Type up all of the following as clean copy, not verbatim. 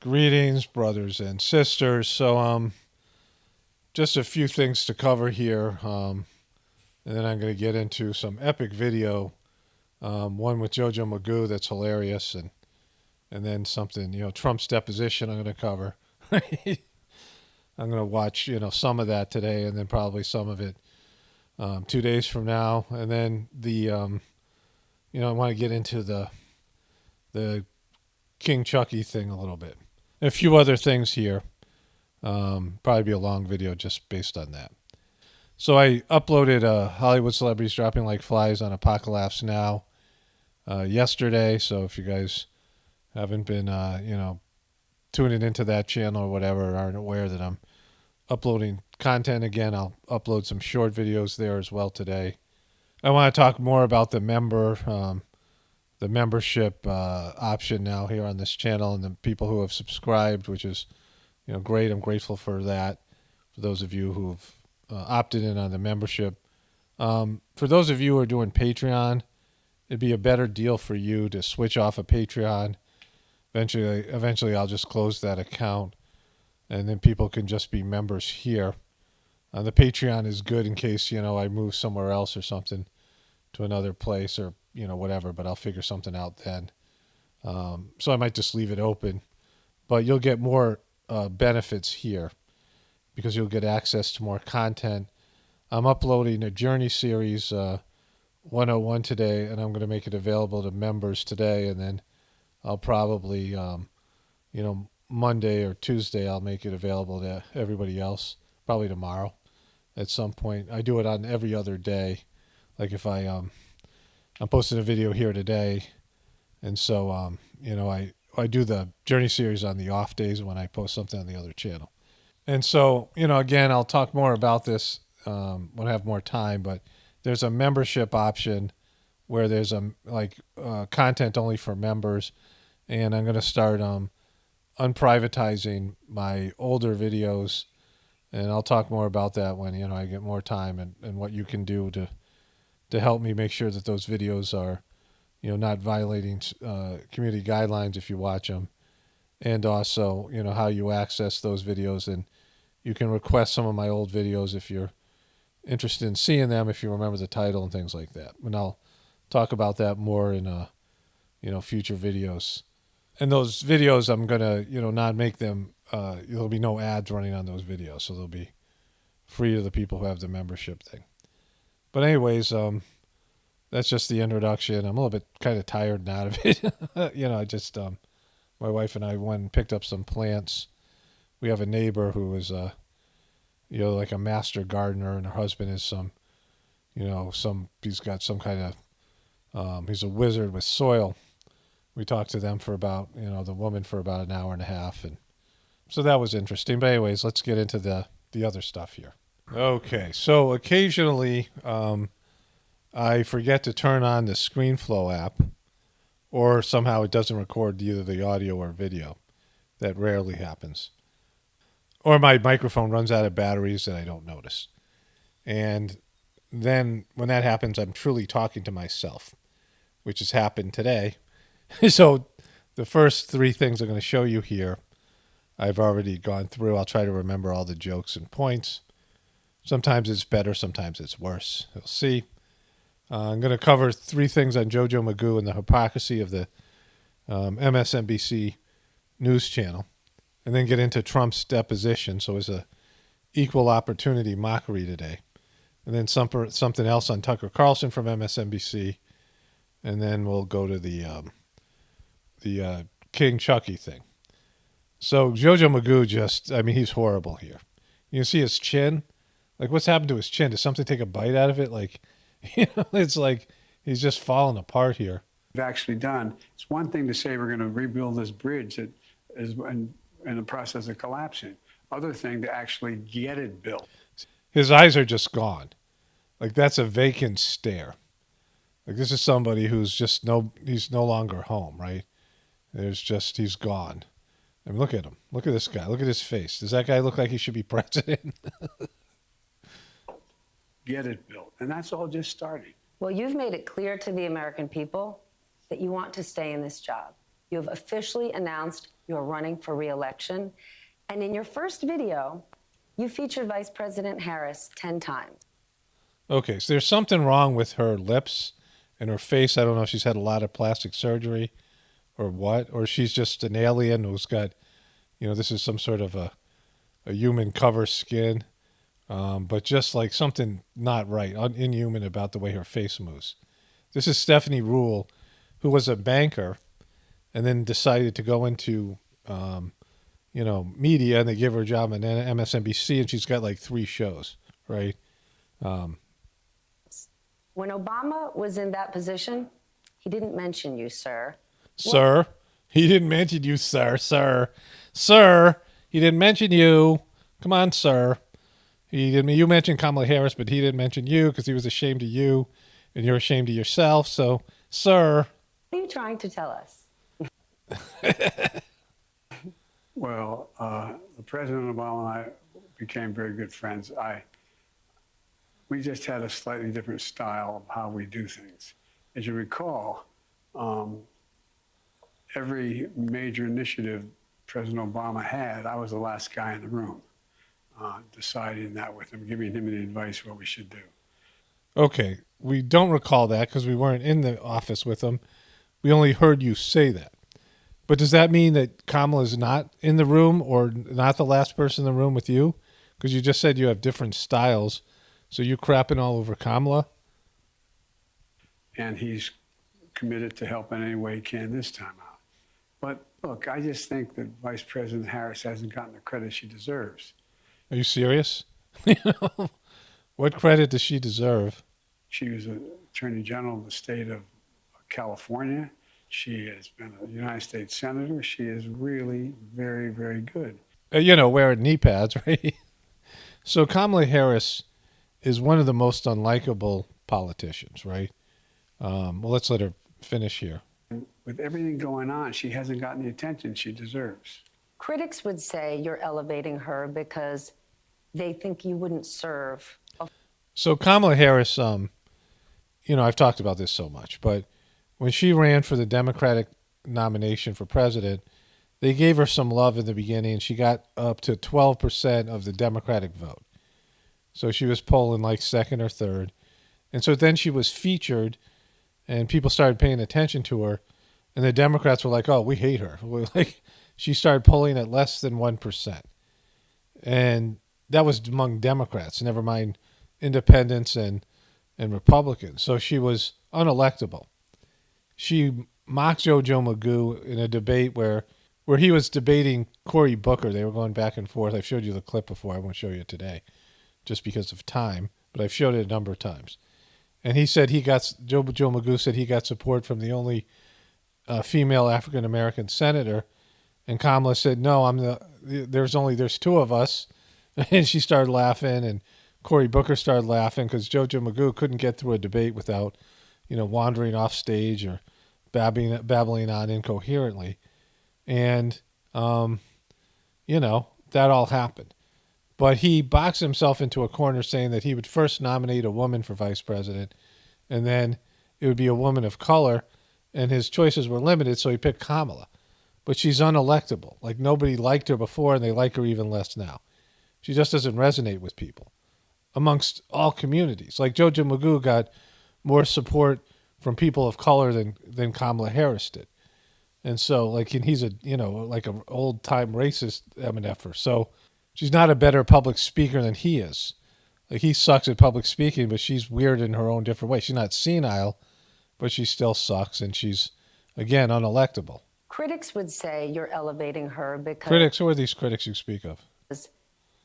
Greetings, brothers and sisters. So, just a few things to cover here, and then I'm going to get into some epic video. One with JoJo Magoo that's hilarious, and then something, Trump's deposition I'm going to cover. I'm going to watch, some of that today, and then probably some of it 2 days from now, and then I want to get into the King Chucky thing a little bit. A few other things here. Probably be a long video just based on that. So I uploaded Hollywood Celebrities Dropping Like Flies on Apocalypse Now yesterday. So if you guys haven't been, tuning into that channel or whatever, or aren't aware that I'm uploading content again, I'll upload some short videos there as well today. I want to talk more about the membership option now here on this channel, and the people who have subscribed, which is great. I'm grateful for that, for those of you who've opted in on the membership. For those of you who are doing Patreon, it'd be a better deal for you to switch off of Patreon. Eventually I'll just close that account, and then people can just be members here. The Patreon is good in case I move somewhere else or something, to another place, or whatever, but I'll figure something out then. So I might just leave it open, but you'll get more benefits here because you'll get access to more content. I'm uploading a Journey series 101 today, and I'm going to make it available to members today, and then I'll probably Monday or Tuesday I'll make it available to everybody else, probably tomorrow at some point. I do it on every other day. Like if I'm posting a video here today, and so I do the Journey series on the off days when I post something on the other channel. And so, again, I'll talk more about this when I have more time, but there's a membership option where there's content only for members, and I'm going to start unprivatizing my older videos, and I'll talk more about that when I get more time, and what you can do to help me make sure that those videos are not violating community guidelines if you watch them, and also how you access those videos. And you can request some of my old videos if you're interested in seeing them, if you remember the title and things like that. And I'll talk about that more in future videos. And those videos, I'm gonna not make them there'll be no ads running on those videos, so they'll be free to the people who have the membership thing. But anyways, that's just the introduction. I'm a little bit kind of tired and out of it. I just, my wife and I went and picked up some plants. We have a neighbor who is, like a master gardener, and her husband is he's got some kind of, he's a wizard with soil. We talked to them for about, the woman for about an hour and a half. And so that was interesting. But anyways, let's get into the other stuff here. Okay, so occasionally I forget to turn on the ScreenFlow app, or somehow it doesn't record either the audio or video. That rarely happens. Or my microphone runs out of batteries and I don't notice. And then when that happens, I'm truly talking to myself, which has happened today. So the first three things I'm going to show you here, I've already gone through. I'll try to remember all the jokes and points. Sometimes it's better, sometimes it's worse. You'll see. I'm going to cover three things on JoJo Magoo and the hypocrisy of the MSNBC news channel, and then get into Trump's deposition. So it's a equal opportunity mockery today. And then something else on Tucker Carlson from MSNBC, and then we'll go to the King Chucky thing. So JoJo Magoo he's horrible here. You can see his chin. Like, what's happened to his chin? Did something take a bite out of it? Like, it's like he's just falling apart here. We've actually done. It's one thing to say we're going to rebuild this bridge that is in the process of collapsing. Other thing to actually get it built. His eyes are just gone. Like, that's a vacant stare. Like, this is somebody who's just he's no longer home, right? He's gone. I mean, look at him. Look at this guy. Look at his face. Does that guy look like he should be president? Get it built. And that's all just starting. Well, you've made it clear to the American people that you want to stay in this job. You have officially announced You're running for re-election. And in your first video, you featured Vice President Harris 10 times. Okay, so there's something wrong with her lips and her face. I don't know if she's had a lot of plastic surgery or what, or she's just an alien who's got, this is some sort of a human cover skin, but just like something not right, inhuman about the way her face moves. This is Stephanie Ruhle, who was a banker and then decided to go into, media, and they give her a job on MSNBC, and she's got like 3 shows, right? When Obama was in that position, he didn't mention you, sir. Sir? He didn't mention you, sir. Sir, he didn't mention you. Come on, sir. You mentioned Kamala Harris, but he didn't mention you because he was ashamed of you, and you're ashamed of yourself. So, sir. What are you trying to tell us? Well, the President Obama and I became very good friends. We just had a slightly different style of how we do things. As you recall, every major initiative President Obama had, I was the last guy in the room deciding that with him, giving him the advice what we should do. Okay, we don't recall that because we weren't in the office with him. We only heard you say that. But does that mean that Kamala's not in the room or not the last person in the room with you? Because you just said you have different styles. So you crapping all over Kamala? And he's committed to help in any way he can this time out. But look, I just think that Vice President Harris hasn't gotten the credit she deserves. Are you serious? What credit does she deserve? She was an Attorney General of the state of California. She has been a United States Senator. She is really very, very good. Wearing knee pads, right? So Kamala Harris is one of the most unlikable politicians, right? Well, let's let her finish here. With everything going on, she hasn't gotten the attention she deserves. Critics would say you're elevating her because they think you wouldn't serve. So Kamala Harris, I've talked about this so much, but when she ran for the Democratic nomination for president, they gave her some love in the beginning, and she got up to 12% of the Democratic vote. So she was polling like second or third. And so then she was featured, and people started paying attention to her, and the Democrats were like, oh, we hate her. She started polling at less than 1%. And that was among Democrats, never mind independents and Republicans. So she was unelectable. She mocked JoJo Magoo in a debate where he was debating Cory Booker. They were going back and forth. I've showed you the clip before. I won't show you it today just because of time, but I've showed it a number of times. And he said JoJo Magoo said he got support from the only female African-American senator. And Kamala said, no, there's 2 of us. And she started laughing, and Cory Booker started laughing because JoJo Magoo couldn't get through a debate without, wandering off stage or babbling on incoherently. And, that all happened. But he boxed himself into a corner saying that he would first nominate a woman for vice president, and then it would be a woman of color, and his choices were limited, so he picked Kamala. But she's unelectable. Like, nobody liked her before, and they like her even less now. She just doesn't resonate with people amongst all communities. Like, JoJo Magoo got more support from people of color than Kamala Harris did. And so, he's an old-time racist MFer. So she's not a better public speaker than he is. He sucks at public speaking, but she's weird in her own different way. She's not senile, but she still sucks, and she's, again, unelectable. Critics would say you're elevating her because... Critics? Who are these critics you speak of?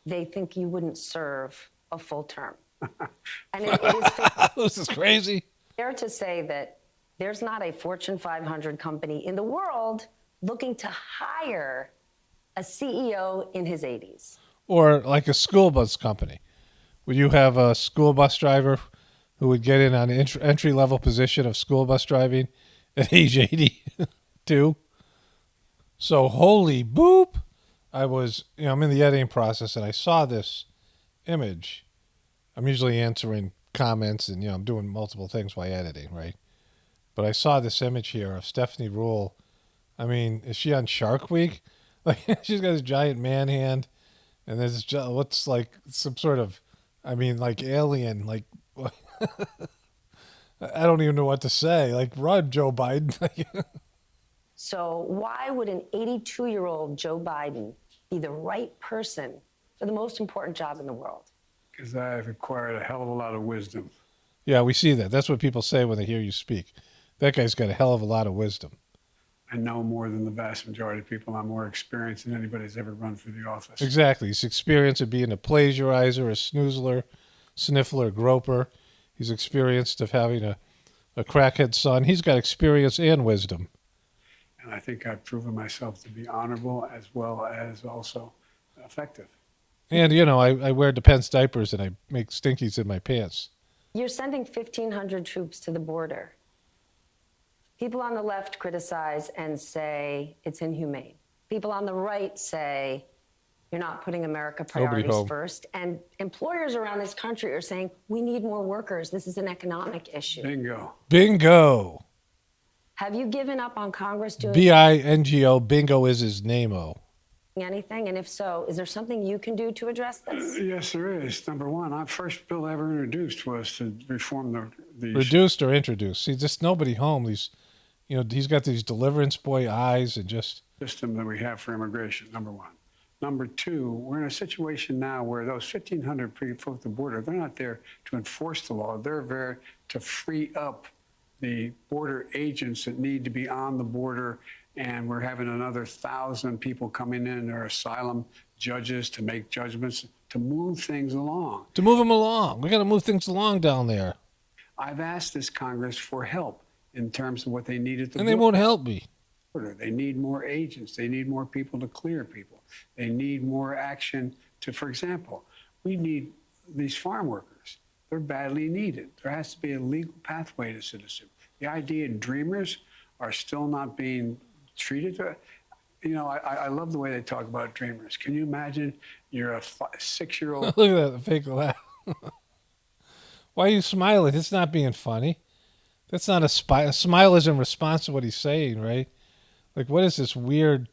They think you wouldn't serve a full term. And it is fair, this is crazy. Fair to say that there's not a Fortune 500 company in the world looking to hire a CEO in his 80s. Or like a school bus company. Would you have a school bus driver who would get in on an entry-level position of school bus driving at age 82? So holy boop. I'm in the editing process, and I saw this image. I'm usually answering comments, and, I'm doing multiple things while editing, right? But I saw this image here of Stephanie Ruhle I mean, is she on Shark Week? Like, she's got this giant man hand, and there's what's like some sort of, I mean, like alien. Like, I don't even know what to say. Like, run, Joe Biden. So why would an 82-year-old Joe Biden be the right person for the most important job in the world? Because I've acquired a hell of a lot of wisdom. Yeah, we see that. That's what people say when they hear you speak. That guy's got a hell of a lot of wisdom. I know more than the vast majority of people. I'm more experienced than anybody's ever run for the office. Exactly. He's experienced of being a plagiarizer, a snoozler, sniffler, groper. He's experienced of having a crackhead son. He's got experience and wisdom. And I think I've proven myself to be honorable as well as also effective. And, you know, I wear Depends diapers and I make stinkies in my pants. You're sending 1,500 troops to the border. People on the left criticize and say it's inhumane. People on the right say you're not putting America priorities first. And employers around this country are saying we need more workers. This is an economic issue. Bingo. Bingo. Have you given up on Congress doing BINGO. Bingo is his name-o. anything? And if so, is there something you can do to address this? Yes, there is. Number one, our first bill ever introduced was to reform the Reduced or introduced. See, just nobody home. These, you know, he's got these deliverance boy eyes and just. system that we have for immigration, number one. Number two, we're in a situation now where those 1,500 people at the border, they're not there to enforce the law. They're there to free up the border agents that need to be on the border. And we're having another 1,000 people coming in, their asylum judges to make judgments, to move things along. To move them along. We got to move things along down there. I've asked this Congress for help in terms of what they need at the And they won't help me. border. They need more agents. They need more people to clear people. They need more action to, for example, we need these farm workers. They're badly needed. There has to be a legal pathway to citizenship. The idea dreamers are still not being treated. You know, I love the way they talk about dreamers. Can you imagine you're a 6-year-old? Look at that fake laugh. Why are you smiling? It's not being funny. That's not a smile is in response to what he's saying, right? Like, what is this weird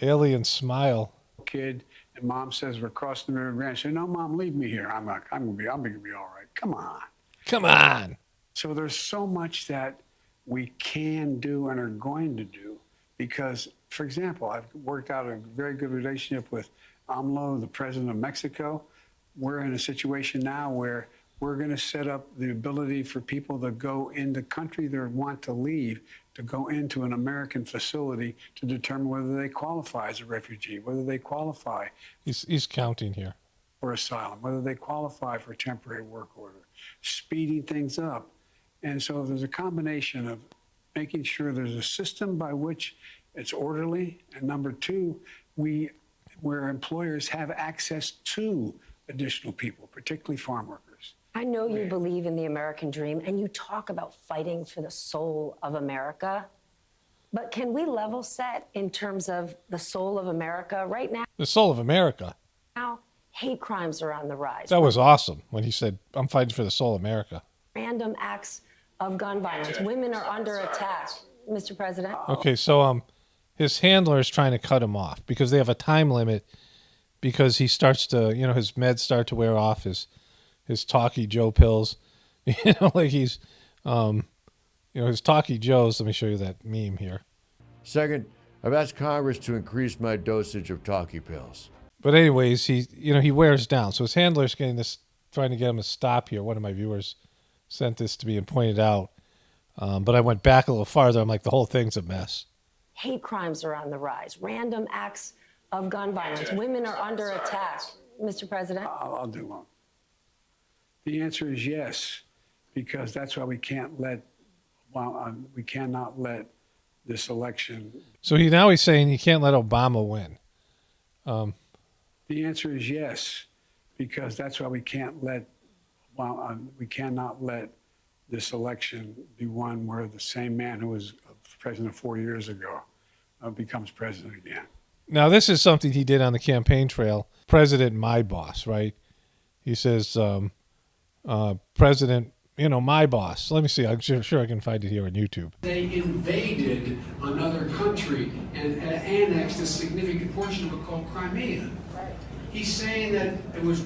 alien smile? Kid, and mom says we're crossing the river Grand. She said, "No, mom, leave me here. I'm gonna be all right. Come on." Come on. So there's so much that we can do and are going to do because, for example, I've worked out a very good relationship with AMLO, the president of Mexico. We're in a situation now where we're going to set up the ability for people to go in the country they want to leave, to go into an American facility to determine whether they qualify as a refugee, whether they qualify He's counting here. for asylum, whether they qualify for a temporary work order, speeding things up. And so there's a combination of making sure there's a system by which it's orderly, and number two, where employers have access to additional people, particularly farm workers. I know you believe in the American dream and you talk about fighting for the soul of America. But can we level set in terms of the soul of America right now? The soul of America. Now, hate crimes are on the rise. That was awesome when he said, "I'm fighting for the soul of America." Random acts of gun violence. Women are under attack, Mr. President. Okay, so his handler is trying to cut him off because they have a time limit because he starts to, you know, his meds start to wear off, his Talkie Joe pills. You know, like he's, you know, his Talkie Joes. Let me show you that meme here. Second, I've asked Congress to increase my dosage of Talkie pills. But anyways, he wears down. So his handler's getting this, trying to get him to stop here. One of my viewers sent this to me and pointed out. But I went back a little farther. I'm like, the whole thing's a mess. Hate crimes are on the rise. Random acts of gun violence. Women are under attack, Mr. President. I'll do one. The answer is yes, because that's why we cannot let this election. So he's saying he can't let Obama win. The answer is yes, because that's why we cannot let this election be one where the same man who was president 4 years ago becomes president again. Now, this is something he did on the campaign trail. President, my boss, right? He says, President, my boss. Let me see. I'm sure I can find it here on YouTube. They invaded another country and annexed a significant portion of it called Crimea. He's saying that it was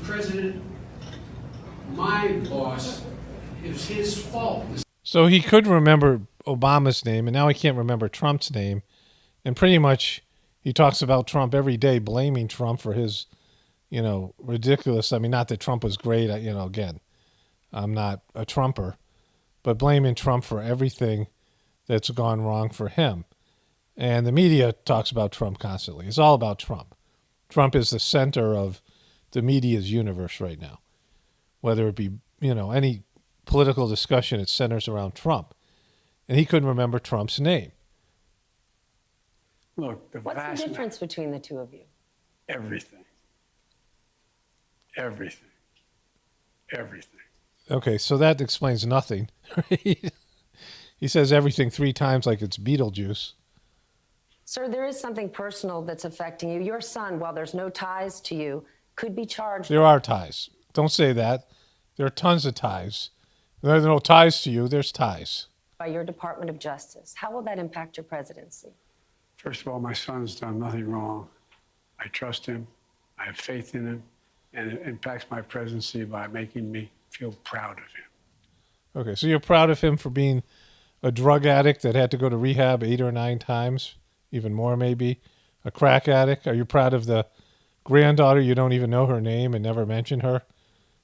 my boss, it was his fault. So he could remember Obama's name, and now he can't remember Trump's name. And pretty much he talks about Trump every day, blaming Trump for his, ridiculous. I mean, not that Trump was great. Again, I'm not a Trumper, but blaming Trump for everything that's gone wrong for him. And the media talks about Trump constantly. It's all about Trump. Trump is the center of the media's universe right now. Whether it be, any political discussion, it centers around Trump. And he couldn't remember Trump's name. Look, What's the difference between the two of you? Everything. Everything. Everything. Okay, so that explains nothing. Right? He says everything 3 times like it's Beetlejuice. Sir, there is something personal that's affecting you. Your son, while there's no ties to you, could be charged. There are ties. Don't say that. There are tons of ties. There are no ties to you. There's ties. By your Department of Justice. How will that impact your presidency? First of all, my son's done nothing wrong. I trust him. I have faith in him. And it impacts my presidency by making me feel proud of him. Okay, so you're proud of him for being a drug addict that had to go to rehab 8 or 9 times, even more maybe, a crack addict? Are you proud of the granddaughter, you don't even know her name and never mention her,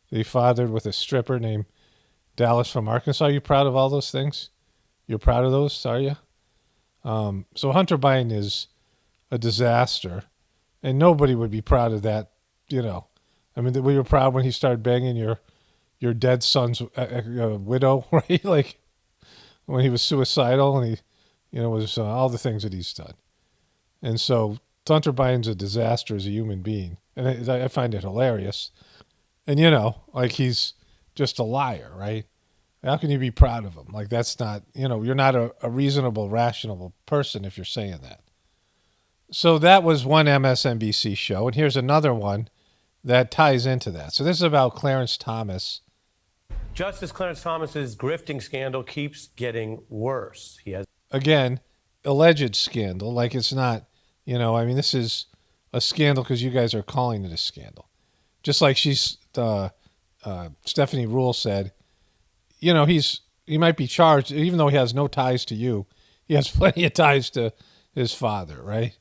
that he fathered with a stripper named Dallas from Arkansas? Are you proud of all those things? You're proud of those, are you? So Hunter Biden is a disaster, and nobody would be proud of that, I mean, we were proud when he started banging your dead son's widow, right? Like when he was suicidal and he, was all the things that he's done. And so Hunter Biden's a disaster as a human being. And I find it hilarious. And, like he's just a liar, right? How can you be proud of him? Like that's not, you're not a reasonable, rational person if you're saying that. So that was one MSNBC show. And here's another one that ties into that. So this is about Clarence Thomas. Justice Clarence Thomas's grifting scandal keeps getting worse. He has, again, alleged scandal. Like it's not, this is a scandal because you guys are calling it a scandal. Just like Stephanie Rule said, he might be charged, even though he has no ties to you. He has plenty of ties to his father, right?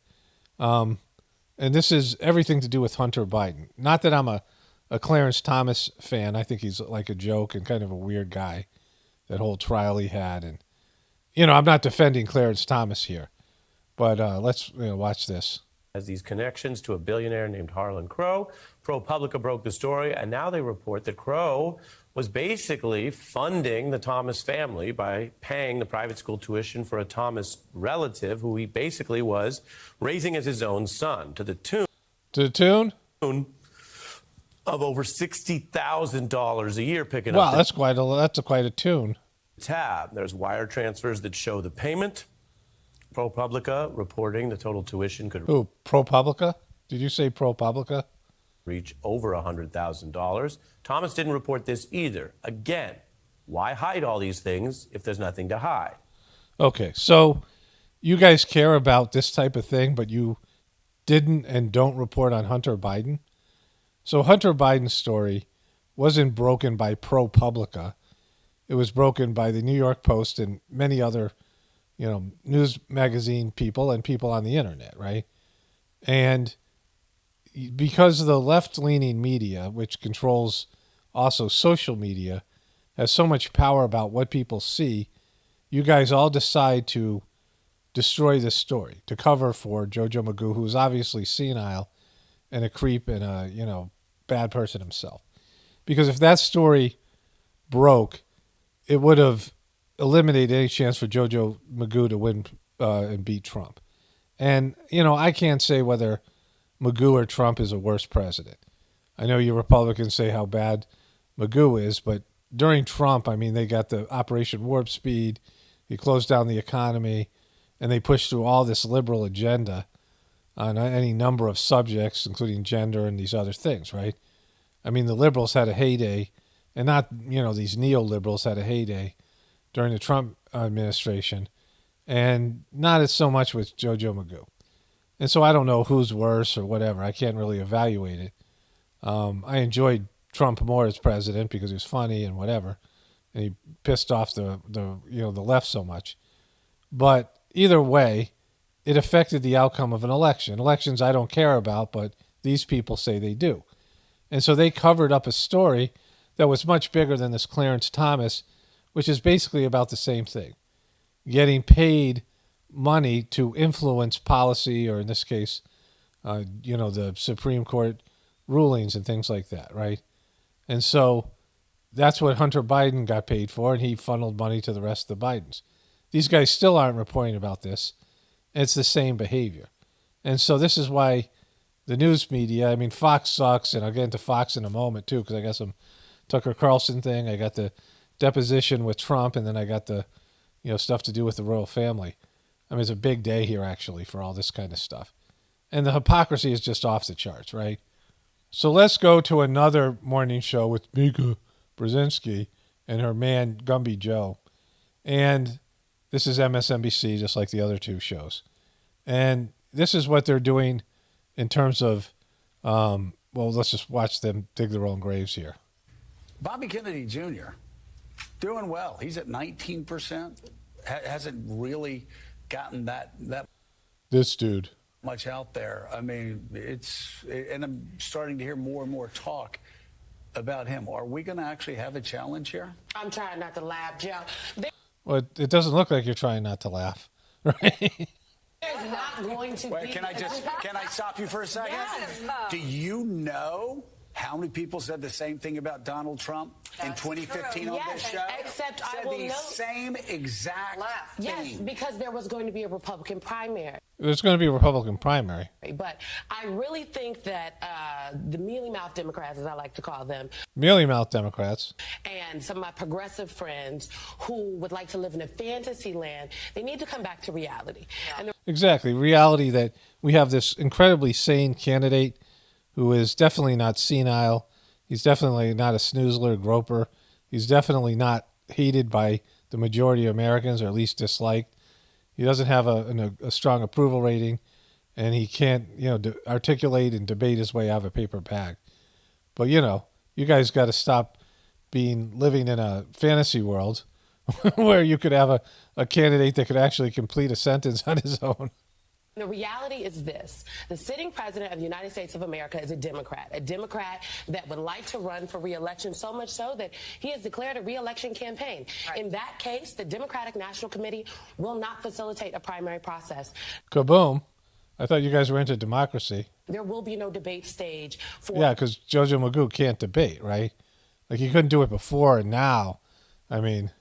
And this is everything to do with Hunter Biden. Not that I'm a Clarence Thomas fan. I think he's like a joke and kind of a weird guy, that whole trial he had. And, I'm not defending Clarence Thomas here. But let's watch this. Has these connections to a billionaire named Harlan Crow. ProPublica broke the story, and now they report that Crow was basically funding the Thomas family by paying the private school tuition for a Thomas relative who he basically was raising as his own son to the tune of over $60,000 a year picking up. Wow, that's quite a tune. Tab. There's wire transfers that show the payment. ProPublica reporting the total tuition could ProPublica? Did you say ProPublica? reach over $100,000. Thomas didn't report this either. Again, why hide all these things if there's nothing to hide? Okay, so you guys care about this type of thing, but you didn't and don't report on Hunter Biden. So Hunter Biden's story wasn't broken by ProPublica. It was broken by the New York Post and many other, news magazine people and people on the internet, right? And because the left-leaning media, which controls also social media, has so much power about what people see, you guys all decide to destroy this story, to cover for JoJo Magoo, who's obviously senile and a creep and a, bad person himself. Because if that story broke, it would have eliminated any chance for JoJo Magoo to win and beat Trump. And, I can't say whether Magoo or Trump is a worse president. I know you Republicans say how bad Magoo is, but during Trump, they got the Operation Warp Speed, he closed down the economy, and they pushed through all this liberal agenda on any number of subjects, including gender and these other things, right? The liberals had a heyday, and not, these neoliberals had a heyday during the Trump administration, and not as so much with JoJo Magoo. And so I don't know who's worse or whatever. I can't really evaluate it. I enjoyed Trump more as president because he was funny and whatever, and he pissed off the left so much. But either way, it affected the outcome of an election. Elections I don't care about, but these people say they do. And so they covered up a story that was much bigger than this Clarence Thomas, which is basically about the same thing. Getting money to influence policy, or in this case, the Supreme Court rulings and things like that, right? And so that's what Hunter Biden got paid for, and he funneled money to the rest of the Bidens. These guys still aren't reporting about this. It's the same behavior. And so this is why the news media, Fox sucks, and I'll get into Fox in a moment too, because I got some Tucker Carlson thing, I got the deposition with Trump, and then I got the stuff to do with the royal family. It's a big day here, actually, for all this kind of stuff. And the hypocrisy is just off the charts, right? So let's go to another morning show with Mika Brzezinski and her man, Gumby Joe. And this is MSNBC, just like the other two shows. And this is what they're doing in terms of, let's just watch them dig their own graves here. Bobby Kennedy Jr., doing well. He's at 19%. Hasn't really gotten that This dude. much out there. And I'm starting to hear more and more talk about him. Are we going to actually have a challenge here? I'm trying not to laugh, Joe. Well, it doesn't look like you're trying not to laugh, right? There's not going to Wait, be. can I stop you for a second? Yes. Do you know how many people said the same thing about Donald Trump in 2015 true. on Yes, this show? except I said will the note- same exact Yes, thing. because there was going to be a Republican primary. There's going to be a Republican primary. But I really think that the mealy-mouthed Democrats, as I like to call them, Mealy-mouthed Democrats. and some of my progressive friends who would like to live in a fantasy land, they need to come back to reality. And Exactly. Reality that we have this incredibly sane candidate who is definitely not senile. He's definitely not a snoozler, groper. He's definitely not hated by the majority of Americans, or at least disliked. He doesn't have a strong approval rating, and he can't, articulate and debate his way out of a paper bag. But, you guys got to stop living in a fantasy world where you could have a candidate that could actually complete a sentence on his own. the reality is this. The sitting president of the United States of America is a Democrat that would like to run for re-election, so much so that he has declared a re-election campaign. Right. In that case, the Democratic National Committee will not facilitate a primary process. Kaboom. I thought you guys were into democracy. There will be no debate stage for... Yeah, because JoJo Magoo can't debate, right? Like, he couldn't do it before, and now,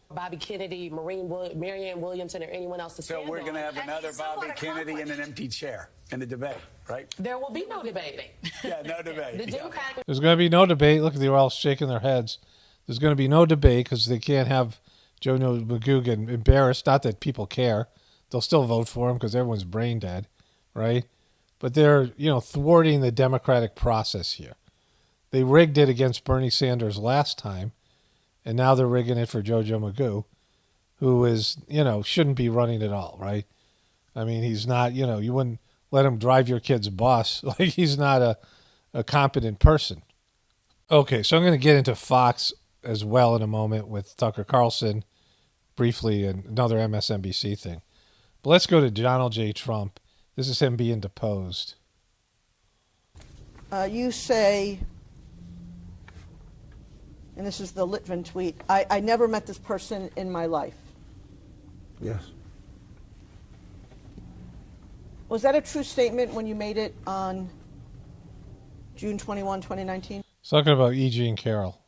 Bobby Kennedy, Marianne Williamson, or anyone else to stand So we're going to have another Bobby Kennedy in an empty chair in the debate, right? There will be no debate. Yeah, no debate. The Democratic... There's going to be no debate. Look, they're all shaking their heads. There's going to be no debate because they can't have JoJo Magoo get embarrassed. Not that people care. They'll still vote for him because everyone's brain dead, right? But they're, thwarting the democratic process here. They rigged it against Bernie Sanders last time, and now they're rigging it for JoJo Magoo, who is, shouldn't be running at all, right? He's not, you wouldn't let him drive your kid's bus. Like, he's not a competent person. Okay, so I'm going to get into Fox as well in a moment with Tucker Carlson, briefly, and another MSNBC thing. But let's go to Donald J. Trump. This is him being deposed. You say, and this is the Litvin tweet, I never met this person in my life. Yes. Was that a true statement when you made it on June 21, 2019? He's talking about E. Jean Carroll.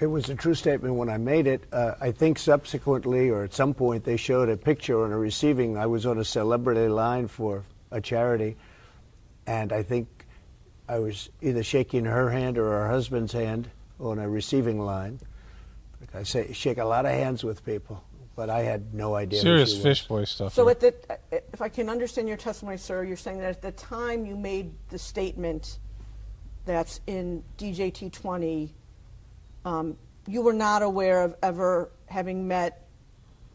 It was a true statement when I made it. I think subsequently, or at some point, they showed a picture on a receiving. I was on a celebrity line for a charity, and I think I was either shaking her hand or her husband's hand on a receiving line. Like I shake a lot of hands with people, but I had no idea. Serious Fisheboy stuff. So if I can understand your testimony, sir, you're saying that at the time you made the statement that's in DJT 20, you were not aware of ever having met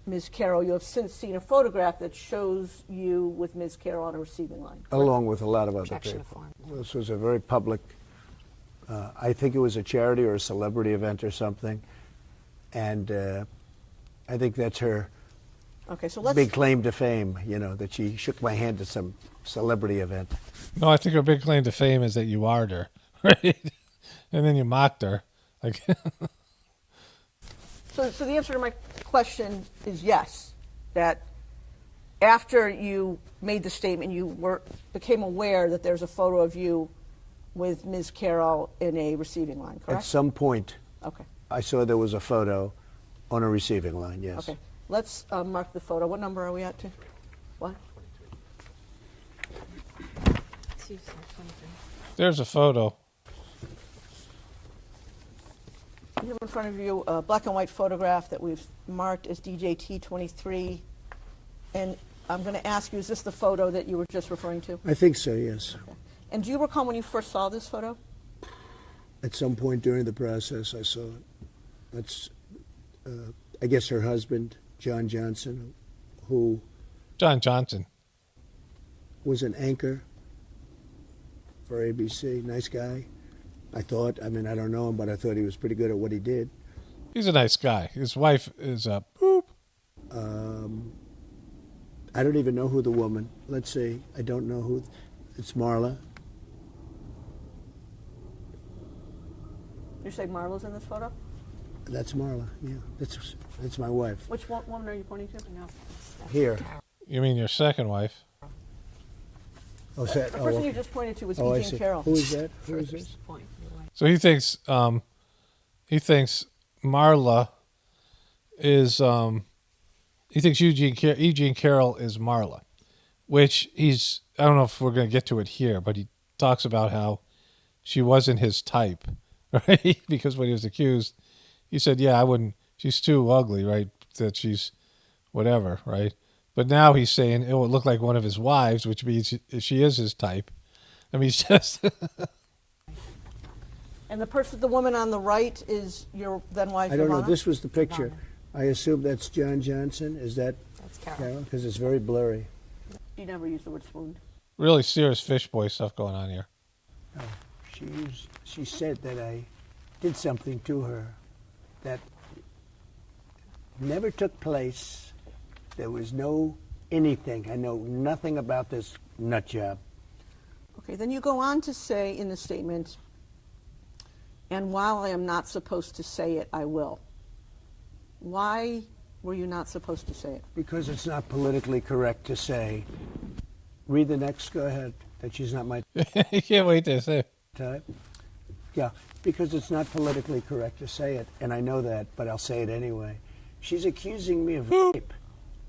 Ms. Carroll. You have since seen a photograph that shows you with Ms. Carroll on a receiving line. Correct? Along with a lot of other people. This was a very public, I think it was a charity or a celebrity event or something. And I think that's her Okay, so let's big claim to fame, you know, that she shook my hand at some celebrity event. No, I think her big claim to fame is that you arred her, right? And then you mocked her. Like, So the answer to my question is yes, that after you made the statement, you became aware that there's a photo of you with Ms. Carroll in a receiving line, correct? At some point, Okay. I saw there was a photo on a receiving line, yes. Okay. Let's mark the photo. What number are we at? What? there's a photo. You have in front of you a black and white photograph that we've marked as DJT23. And I'm going to ask you, is this the photo that you were just referring to? I think so, yes. Okay. And do you recall when you first saw this photo? At some point during the process, I saw it. That's, I guess, her husband, John Johnson, who John Johnson. was an anchor for ABC. Nice guy. I thought, I mean, I don't know him, but I thought he was pretty good at what he did. He's a nice guy. His wife is a boop. I don't even know who the woman, let's see, I don't know who, it's Marla. You say Marla's in this photo? That's Marla, yeah. That's my wife. Which woman are you pointing to? No. Here. You mean your second wife? Oh, is that, The person you just pointed to was I E. see. Jean Carroll. Who is that? Who is this? So he thinks Marla is he thinks E. Jean Carroll is Marla, which I don't know if we're going to get to it here, but he talks about how she wasn't his type, right? Because when he was accused, he said, yeah, I wouldn't, she's too ugly, right? That she's whatever, right? But now he's saying it will look like one of his wives, which means she is his type. I mean, he's just... And the woman on the right is your then wife, I don't know. Ivana? This was the picture. I assume that's John Johnson. Is that That's Carol. Carol? Because it's very blurry. You never used the word swooned. really serious Fisheboy stuff going on here. She said that I did something to her that never took place. There was no anything. I know nothing about this nut job. Okay, then you go on to say in the statement, and while I am not supposed to say it, I will. Why were you not supposed to say it? Because it's not politically correct to say. Read the next. Go ahead. That she's not my You can't wait to say. type. Yeah, because it's not politically correct to say it, and I know that, but I'll say it anyway. She's accusing me of rape.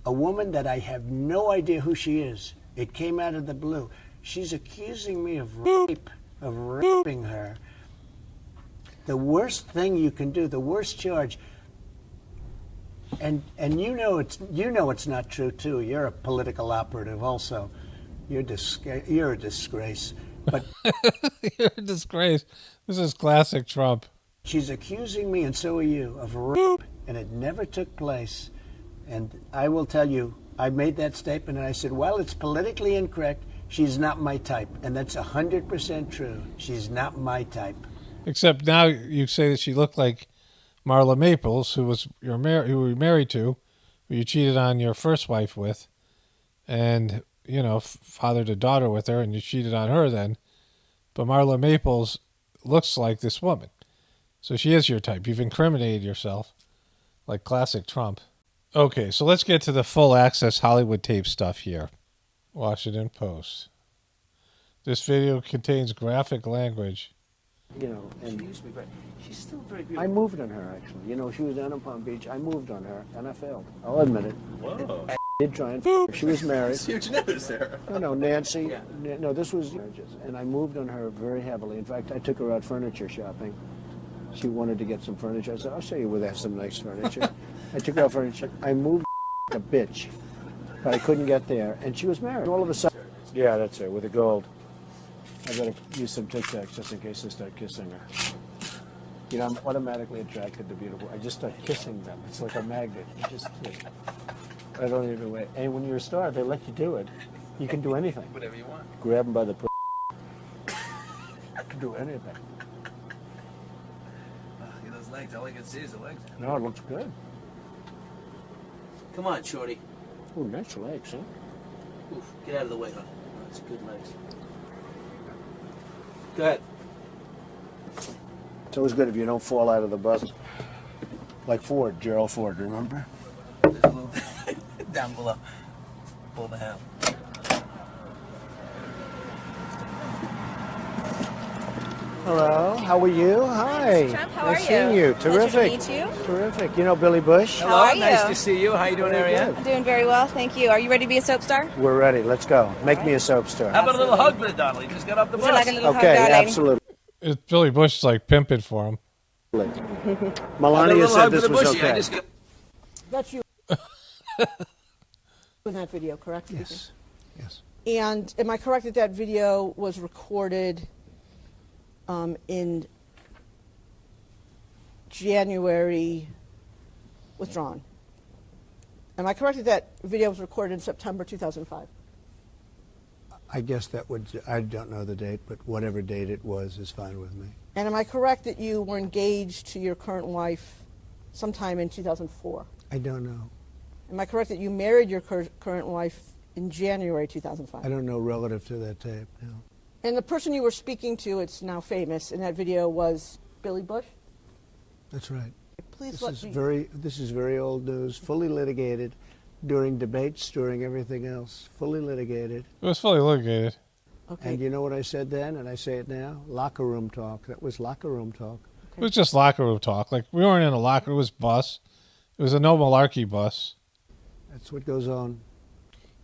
A woman that I have no idea who she is. It came out of the blue. She's accusing me of rape, of raping her. The worst thing you can do, the worst charge. And you know it's not true too. You're a political operative also. You're a disgrace. But You're a disgrace. This is classic Trump. she's accusing me, and so are you, of rape, and it never took place. And I will tell you, I made that statement, and I said, well, it's politically incorrect. She's not my type, and that's 100% true. She's not my type. Except now you say that she looked like Marla Maples, who you were married to, who you cheated on your first wife with, and fathered a daughter with her, and you cheated on her then. But Marla Maples looks like this woman, so she is your type. You've incriminated yourself, like classic Trump. Okay, so let's get to the full access Hollywood tape stuff here. Washington Post. This video contains graphic language. And She used to be great. She's still very beautiful. I moved on her, actually. She was down in Palm Beach. I moved on her, and I failed. I'll admit it. Whoa. I did try and f her. She was married. Huge news there. No, Nancy. Yeah. No, this was marriages. And I moved on her very heavily. In fact, I took her out furniture shopping. She wanted to get some furniture. I said, I'll show you where they have some nice furniture. I took her out furniture. I moved a bitch, but I couldn't get there. And she was married. All of a sudden, yeah, that's her, with the gold. I better use some Tic Tacs just in case I start kissing her. You know, I'm automatically attracted to beautiful. I just start kissing them. It's like a magnet. You just kiss. I don't even wait. And when you're a star, they let you do it. You can do anything. Whatever you want. Grab them by the you can do anything. Look at those legs. All I can see is the legs. No, it looks good. Come on, shorty. Ooh, nice legs, huh? Oof, get out of the way, honey. That's good legs. Go ahead. It's always good if you don't fall out of the bus. Like Ford, Gerald Ford, remember? There's a little down below. Pull the ham. Hello, how are you? Hi. Mr. Trump, how nice are seeing you? you. Pleasure Terrific. to meet you. Terrific. You know Billy Bush? Hello, are nice you? to see you. How you doing, Very Ariane? good. I'm doing very well, thank you. Are you ready to be a soap star? We're ready. Let's go. Make me a soap star. How about a little hug for the Donald? He just got off the Would you bus. like a little hug, Okay, darling? absolutely. It's Billy Bush is like pimping for him. How about a Melania little said hug for this the was bushy? I okay. just got... That's you in that video, correct? Yes. Yes. And am I correct that that video was recorded in January, withdrawn? Am I correct that that video was recorded in September 2005? I guess that would, I don't know the date, but whatever date it was is fine with me. And am I correct that you were engaged to your current wife sometime in 2004? I don't know. Am I correct that you married your current wife in January 2005? I don't know relative to that tape, no. And the person you were speaking to, it's now famous, in that video was Billy Bush? That's right. Please This is very old news, fully litigated during debates, during everything else, fully litigated. It was fully litigated. Okay. And you know what I said then, and I say it now? Locker room talk. That was locker room talk. It was just locker room talk. Like, we weren't in a locker room. It was bus. It was a no malarkey bus. That's what goes on.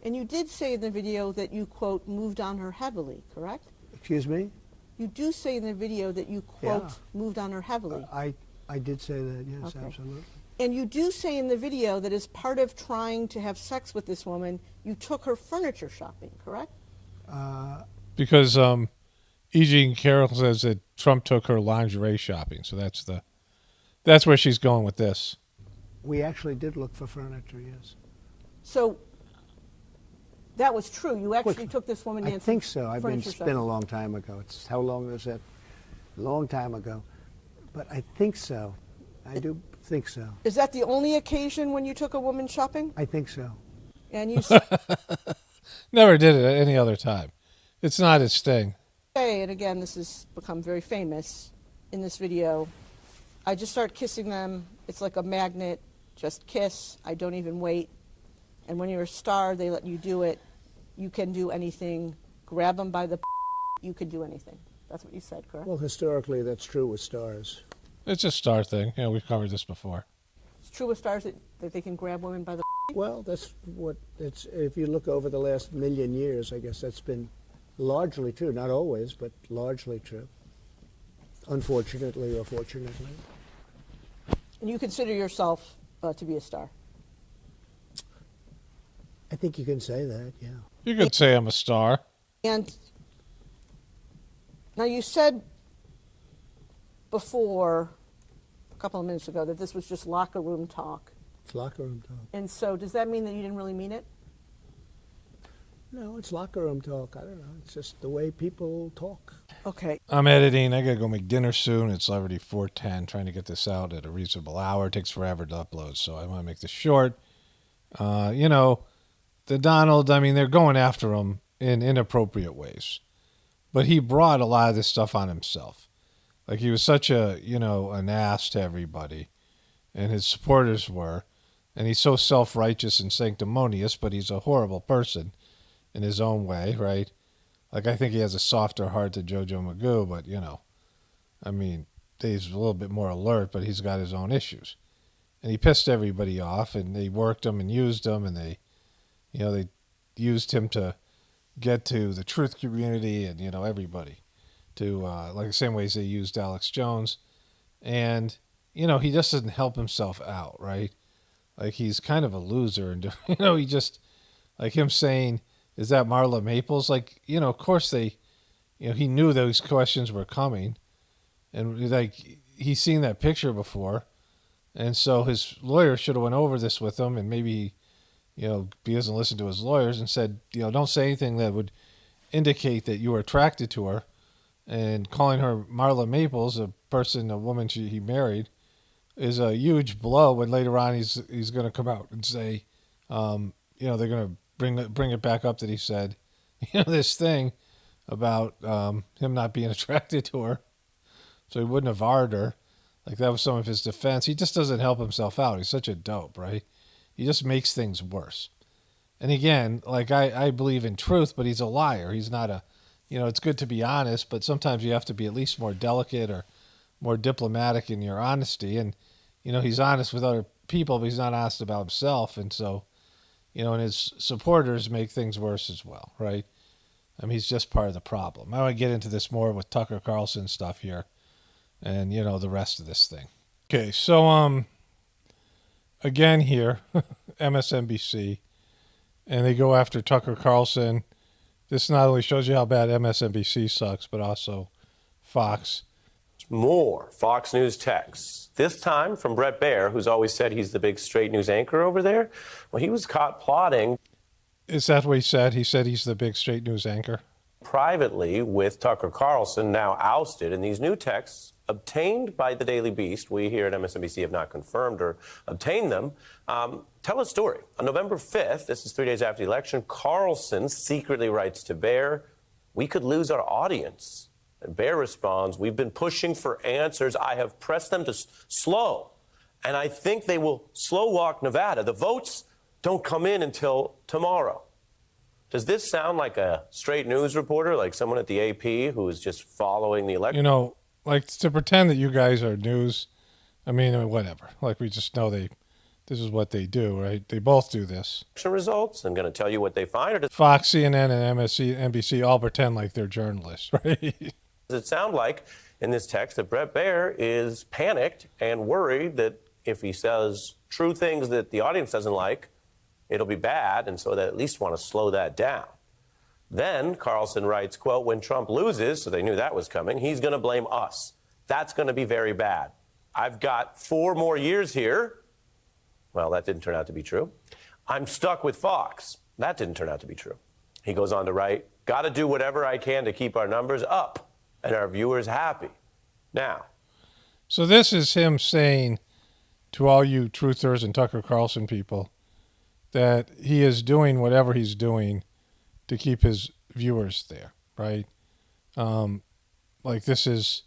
And you did say in the video that you, quote, moved on her heavily, correct? Excuse me? You do say in the video that you, quote, Yeah. moved on her heavily. I did say that, yes, Okay. absolutely. And you do say in the video that as part of trying to have sex with this woman, you took her furniture shopping, correct? Because E.G. and Carroll says that Trump took her lingerie shopping. So that's where she's going with this. We actually did look for furniture, yes. So that was true. You actually took this woman I dancing. think so. furniture It's shopping. been a long time ago. It's how long was that? A long time ago. But I think so. I do think so. Is that the only occasion when you took a woman shopping? I think so. And you Never did it at any other time. It's not his thing. say, and again, this has become very famous in this video, I just start kissing them. It's like a magnet. Just kiss. I don't even wait. And when you're a star, they let you do it. You can do anything. Grab them by the you can do anything. That's what you said, correct? Well, historically, that's true with stars. It's a star thing. Yeah, we've covered this before. It's true with stars that they can grab women by the Well, that's what it's. If you look over the last million years, I guess that's been largely true. Not always, but largely true. Unfortunately or fortunately. And you consider yourself to be a star? I think you can say that, yeah. You could say I'm a star. And now you said before, a couple of minutes ago, that this was just locker room talk. It's locker room talk. And so does that mean that you didn't really mean it? No, it's locker room talk. I don't know. It's just the way people talk. Okay. I'm editing. I got to go make dinner soon. It's already 4:10. Trying to get this out at a reasonable hour. It takes forever to upload, so I want to make this short. The Donald, I mean, they're going after him in inappropriate ways. But he brought a lot of this stuff on himself. Like, he was such an ass to everybody. And his supporters were. And he's so self-righteous and sanctimonious, but he's a horrible person in his own way, right? Like, I think he has a softer heart to JoJo Magoo, but, I mean, he's a little bit more alert, but he's got his own issues. And he pissed everybody off, and they worked him and used him, and they used him to get to the truth community and, everybody. To, like the same ways they used Alex Jones. And, he just doesn't help himself out, right? Like, he's kind of a loser. And, he just, like him saying, is that Marla Maples? Like, of course they, he knew those questions were coming. And, like, he's seen that picture before, and so his lawyer should have went over this with him, and maybe, he doesn't listen to his lawyers and said, don't say anything that would indicate that you were attracted to her, and calling her Marla Maples, a woman he married, is a huge blow when later on he's going to come out and say, they're going to bring it back up that he said, this thing about him not being attracted to her, so he wouldn't have R'd her. Like, that was some of his defense. He just doesn't help himself out. He's such a dope, right? He just makes things worse. And again, like, I believe in truth, but he's a liar. He's not a, it's good to be honest, but sometimes you have to be at least more delicate or more diplomatic in your honesty. And, he's honest with other people, but he's not honest about himself. And so, and his supporters make things worse as well, right? I mean, he's just part of the problem. I want to get into this more with Tucker Carlson stuff here and, the rest of this thing. Okay, so, again here, MSNBC, and they go after Tucker Carlson. This not only shows you how bad MSNBC sucks, but also Fox. More Fox News texts, this time from Brett Baier, who's always said he's the big straight news anchor over there. Well, he was caught plotting. Is that what he said? He said he's the big straight news anchor? Privately with Tucker Carlson, now ousted. And these new texts, obtained by the Daily Beast, we here at MSNBC have not confirmed or obtained them, tell a story. On November 5th, this is 3 days after the election, Carlson secretly writes to Baier, "We could lose our audience." And Baier responds, "We've been pushing for answers. I have pressed them to slow. And I think they will slow walk Nevada. The votes don't come in until tomorrow." Does this sound like a straight news reporter, like someone at the AP who is just following the election? Like, to pretend that you guys are news, I mean, whatever. Like, we just know this is what they do, right? They both do this. Results. I'm going to tell you what they find. Fox, CNN, and MSNBC all pretend like they're journalists, right? Does it sound like, in this text, that Brett Baier is panicked and worried that if he says true things that the audience doesn't like, it'll be bad, and so they at least want to slow that down. Then Carlson writes, quote, "When Trump loses," so they knew that was coming, "he's going to blame us. That's going to be very bad. I've got 4 more years here." Well, that didn't turn out to be true. "I'm stuck with Fox." That didn't turn out to be true. He goes on to write, "Got to do whatever I can to keep our numbers up and our viewers happy." Now. So this is him saying to all you truthers and Tucker Carlson people that he is doing whatever he's doing to keep his viewers there, right? Like, this is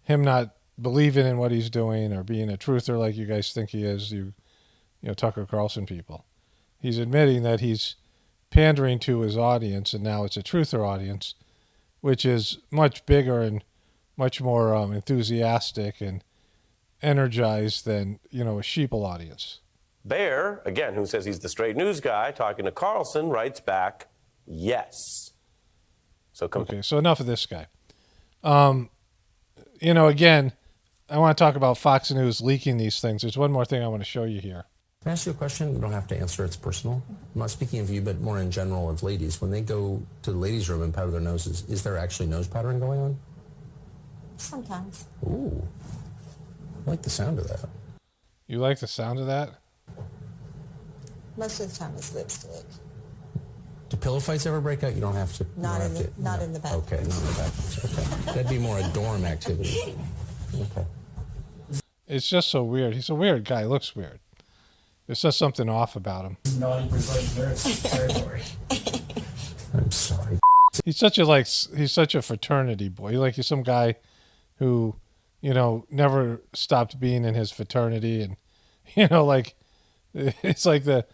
him not believing in what he's doing or being a truther like you guys think he is, you Tucker Carlson people. He's admitting that he's pandering to his audience, and now it's a truther audience, which is much bigger and much more enthusiastic and energized than, a sheeple audience. Baier, again, who says he's the straight news guy, talking to Carlson, writes back, "Yes." Okay, so enough of this guy. Again, I want to talk about Fox News leaking these things. There's one more thing I want to show you here. Can I ask you a question? You don't have to answer. It's personal. I'm not speaking of you, but more in general of ladies. When they go to the ladies' room and powder their noses, is there actually nose powdering going on? Sometimes. Ooh. I like the sound of that. You like the sound of that? Most of the time it's lipstick. Do pillow fights ever break out? You don't have to. Not in the bathroom. Okay, not in the bathroom. Okay. That'd be more a dorm activity. Okay. It's just so weird. He's a weird guy. He looks weird. There's just something off about him. Naughty Brazilian nurse territory. I'm sorry. He's such a fraternity boy. He's some guy who, never stopped being in his fraternity, and it's like the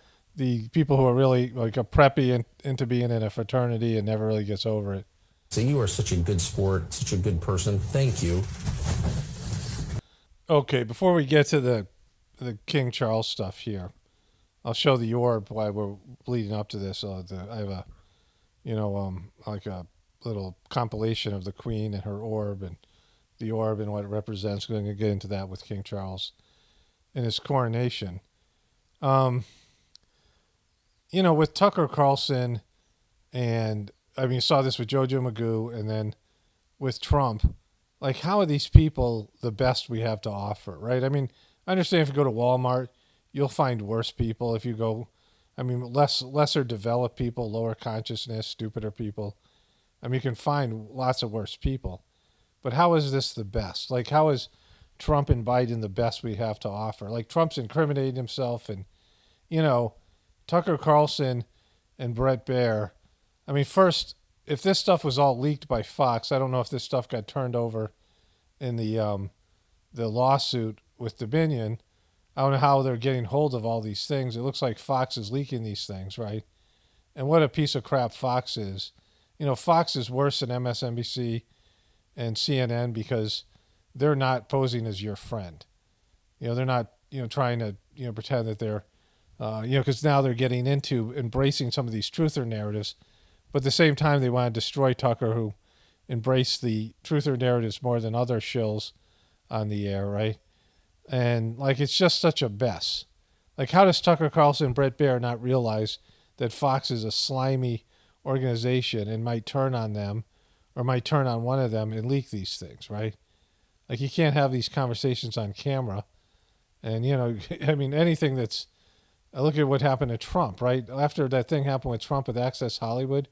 people who are really like a preppy into being in a fraternity and never really gets over it. So you are such a good sport, such a good person. Thank you. Okay, before we get to the King Charles stuff here, I'll show the orb while we're leading up to this. I have a, like a little compilation of the Queen and her orb and the orb and what it represents. We're going to get into that with King Charles and his coronation. With Tucker Carlson, and you saw this with JoJo Magoo, and then with Trump, like, how are these people the best we have to offer, right? I mean, I understand if you go to Walmart, you'll find worse people. If you go, I mean, lesser developed people, lower consciousness, stupider people. I mean, you can find lots of worse people. But how is this the best? Like, how is Trump and Biden the best we have to offer? Like, Trump's incriminating himself, and, you know, Tucker Carlson and Brett Baer. I mean, first, if this stuff was all leaked by Fox, I don't know if this stuff got turned over in the lawsuit with Dominion. I don't know how they're getting hold of all these things. It looks like Fox is leaking these things, right? And what a piece of crap Fox is. You know, Fox is worse than MSNBC and CNN because they're not posing as your friend. You know, they're not, you know, trying to, you know, pretend that they're, you know, because now they're getting into embracing some of these truther narratives. But at the same time, they want to destroy Tucker, who embraced the truther narratives more than other shills on the air, right? And, like, it's just such a mess. Like, how does Tucker Carlson and Brett Baer not realize that Fox is a slimy organization and might turn on them or might turn on one of them and leak these things, right? Like, you can't have these conversations on camera. And, you know, I mean, anything that's, look at what happened to Trump, right? After that thing happened with Trump with Access Hollywood,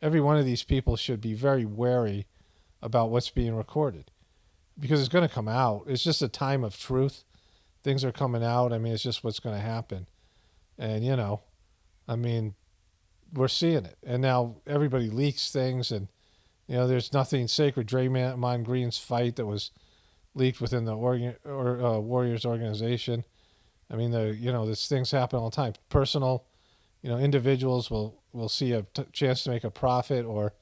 every one of these people should be very wary about what's being recorded because it's going to come out. It's just a time of truth. Things are coming out. I mean, it's just what's going to happen. And, you know, I mean, we're seeing it. And now everybody leaks things, and, you know, there's nothing sacred. Draymond Green's fight that was leaked within the Warriors organization. I mean, these things happen all the time. Personal, you know, individuals will see a chance to make a profit, or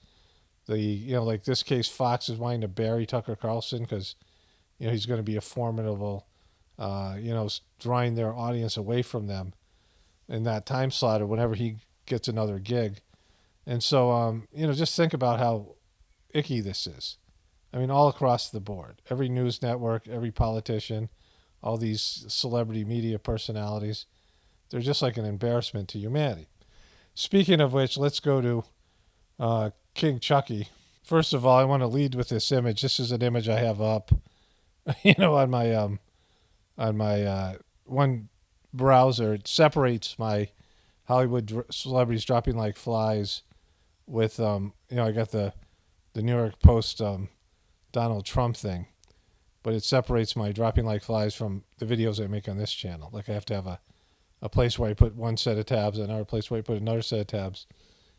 like this case, Fox is wanting to bury Tucker Carlson because, you know, he's going to be a formidable, drawing their audience away from them in that time slot or whenever he gets another gig. And so, just think about how icky this is. I mean, all across the board, every news network, every politician, all these celebrity media personalities, they're just like an embarrassment to humanity. Speaking of which, let's go to King Chucky. First of all, I want to lead with this image. This is an image I have up, on my one browser. It separates my Hollywood celebrities dropping like flies with, I got the New York Post Donald Trump thing. But it separates my dropping like flies from the videos I make on this channel. Like, I have to have a place where I put one set of tabs and another place where I put another set of tabs.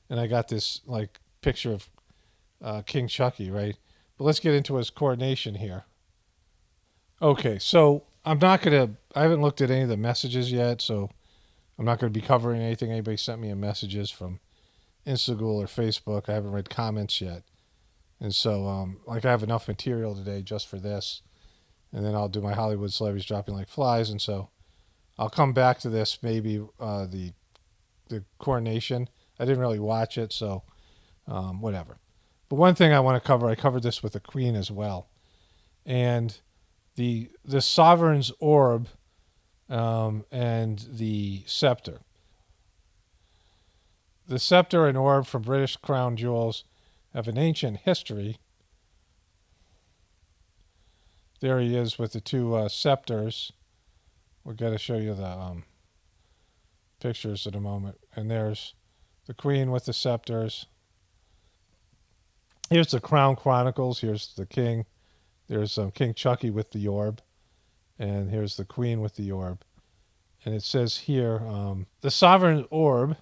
And I got this, like, picture of King Chucky, right? But let's get into his coronation here. Okay, so I haven't looked at any of the messages yet, so I'm not going to be covering anything anybody sent me in messages from Instagram or Facebook. I haven't read comments yet. And so, I have enough material today just for this. And then I'll do my Hollywood celebrities dropping like flies. And so I'll come back to this, maybe the coronation. I didn't really watch it, so whatever. But one thing I want to cover, I covered this with the Queen as well. And the sovereign's orb and the scepter. The scepter and orb from British crown jewels have an ancient history. There he is with the two scepters. We've got to show you the pictures in a moment. And there's the Queen with the scepters. Here's the Crown Chronicles. Here's the King. There's King Chucky with the orb. And here's the Queen with the orb. And it says here, the sovereign orb,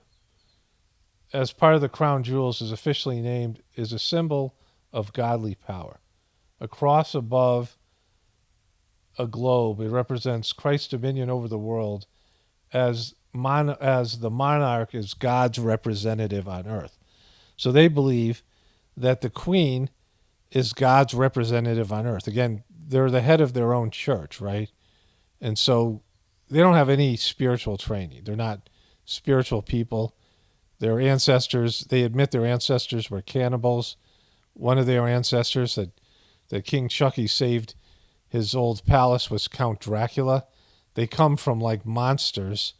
as part of the crown jewels, is officially named, is a symbol of godly power. A cross above a globe, it represents Christ's dominion over the world as the monarch is God's representative on earth. So they believe that the Queen is God's representative on earth. Again, they're the head of their own church, right? And so they don't have any spiritual training. They're not spiritual people. Their ancestors, they admit their ancestors were cannibals. One of their ancestors that King Chucky saved his old palace was Count Dracula. They come from like monsters,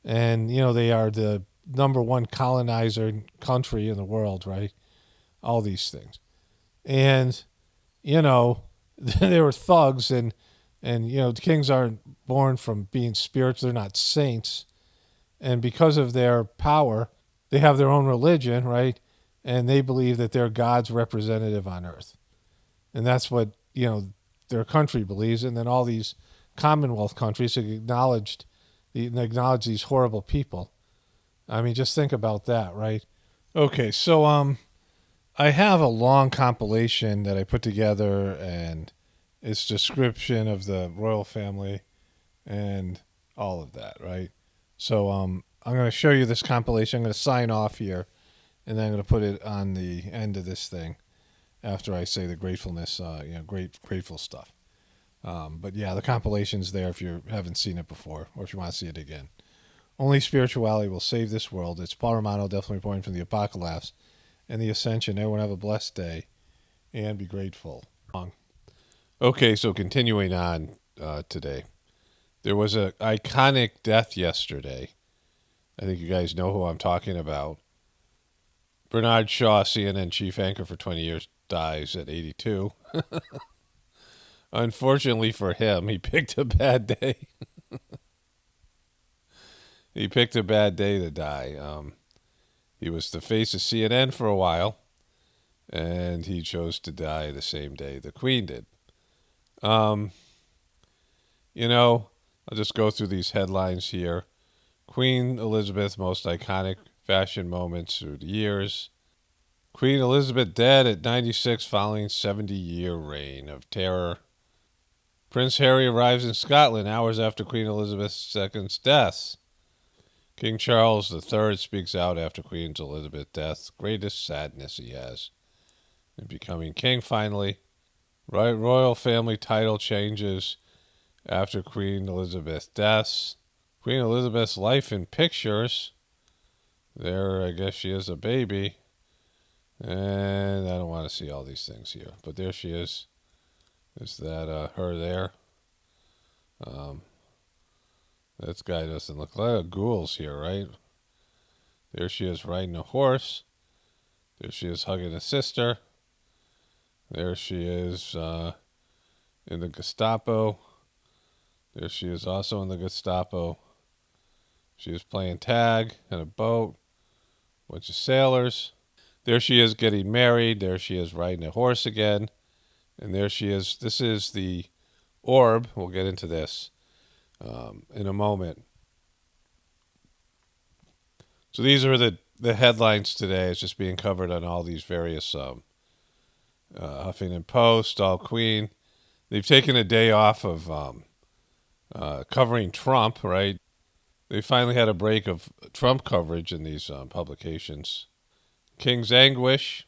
and they are the number one colonizer country in the world, right? All these things. And they were thugs, and kings aren't born from being spirits. They're not saints, and because of their power, they have their own religion, right? And they believe that they're God's representative on earth, and that's what their country believes. And then all these Commonwealth countries have acknowledge these horrible people. I mean, just think about that, right? Okay, so I have a long compilation that I put together, and it's description of the royal family and all of that, right? So I'm going to show you this compilation. I'm going to sign off here, and then I'm going to put it on the end of this thing after I say the gratefulness, grateful stuff. But yeah, the compilation's there if you haven't seen it before, or if you want to see it again. Only spirituality will save this world. It's Paul Romano, definitely reporting from the Apocalypse and the Ascension. Everyone have a blessed day and be grateful. Okay, so continuing on today. There was an iconic death yesterday. I think you guys know who I'm talking about. Bernard Shaw, CNN chief anchor for 20 years, dies at 82. Unfortunately for him, he picked a bad day. He picked a bad day to die. He was the face of CNN for a while, and he chose to die the same day the Queen did. I'll just go through these headlines here. Queen Elizabeth, most iconic fashion moments through the years. Queen Elizabeth dead at 96 following 70-year reign of terror. Prince Harry arrives in Scotland hours after Queen Elizabeth II's death. King Charles III speaks out after Queen Elizabeth's death. Greatest sadness he has in becoming king finally. Royal family title changes after Queen Elizabeth's death. Queen Elizabeth's life in pictures. There, I guess she is a baby. And I don't want to see all these things here. But there she is. Is that her there? This guy doesn't look like ghouls here, right? There she is riding a horse. There she is hugging a sister. There she is in the Gestapo. There she is also in the Gestapo. She is playing tag in a boat. Bunch of sailors. There she is getting married. There she is riding a horse again. And there she is. This is the orb. We'll get into this in a moment. So these are the headlines today. It's just being covered on all these various Huffington Post, All Queen. They've taken a day off of covering Trump, right? They finally had a break of Trump coverage in these publications. King's anguish,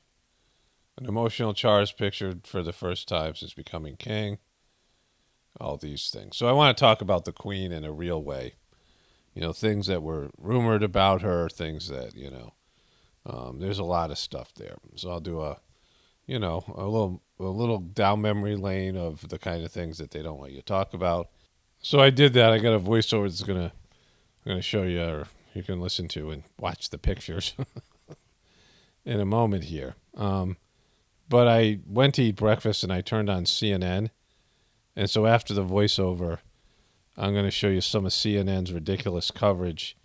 an emotional Charles pictured for the first time since becoming king. All these things. So I want to talk about the Queen in a real way. Things that were rumored about her, things that, there's a lot of stuff there. So I'll do a little down memory lane of the kind of things that they don't want you to talk about. So I did that. I got a voiceover that's I'm gonna show you, or you can listen to and watch the pictures in a moment here. But I went to eat breakfast and I turned on CNN. And so after the voiceover, I'm going to show you some of CNN's ridiculous coverage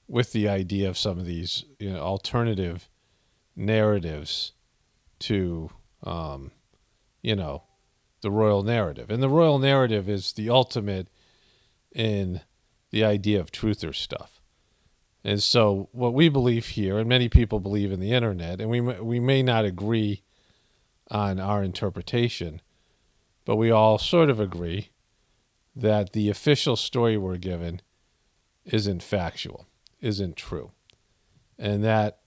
with the idea of some of these alternative narratives to, the royal narrative. And the royal narrative is the ultimate in the idea of truther stuff. And so what we believe here, and many people believe in the internet, and we may not agree on our interpretation, but we all sort of agree that the official story we're given isn't factual, isn't true, and that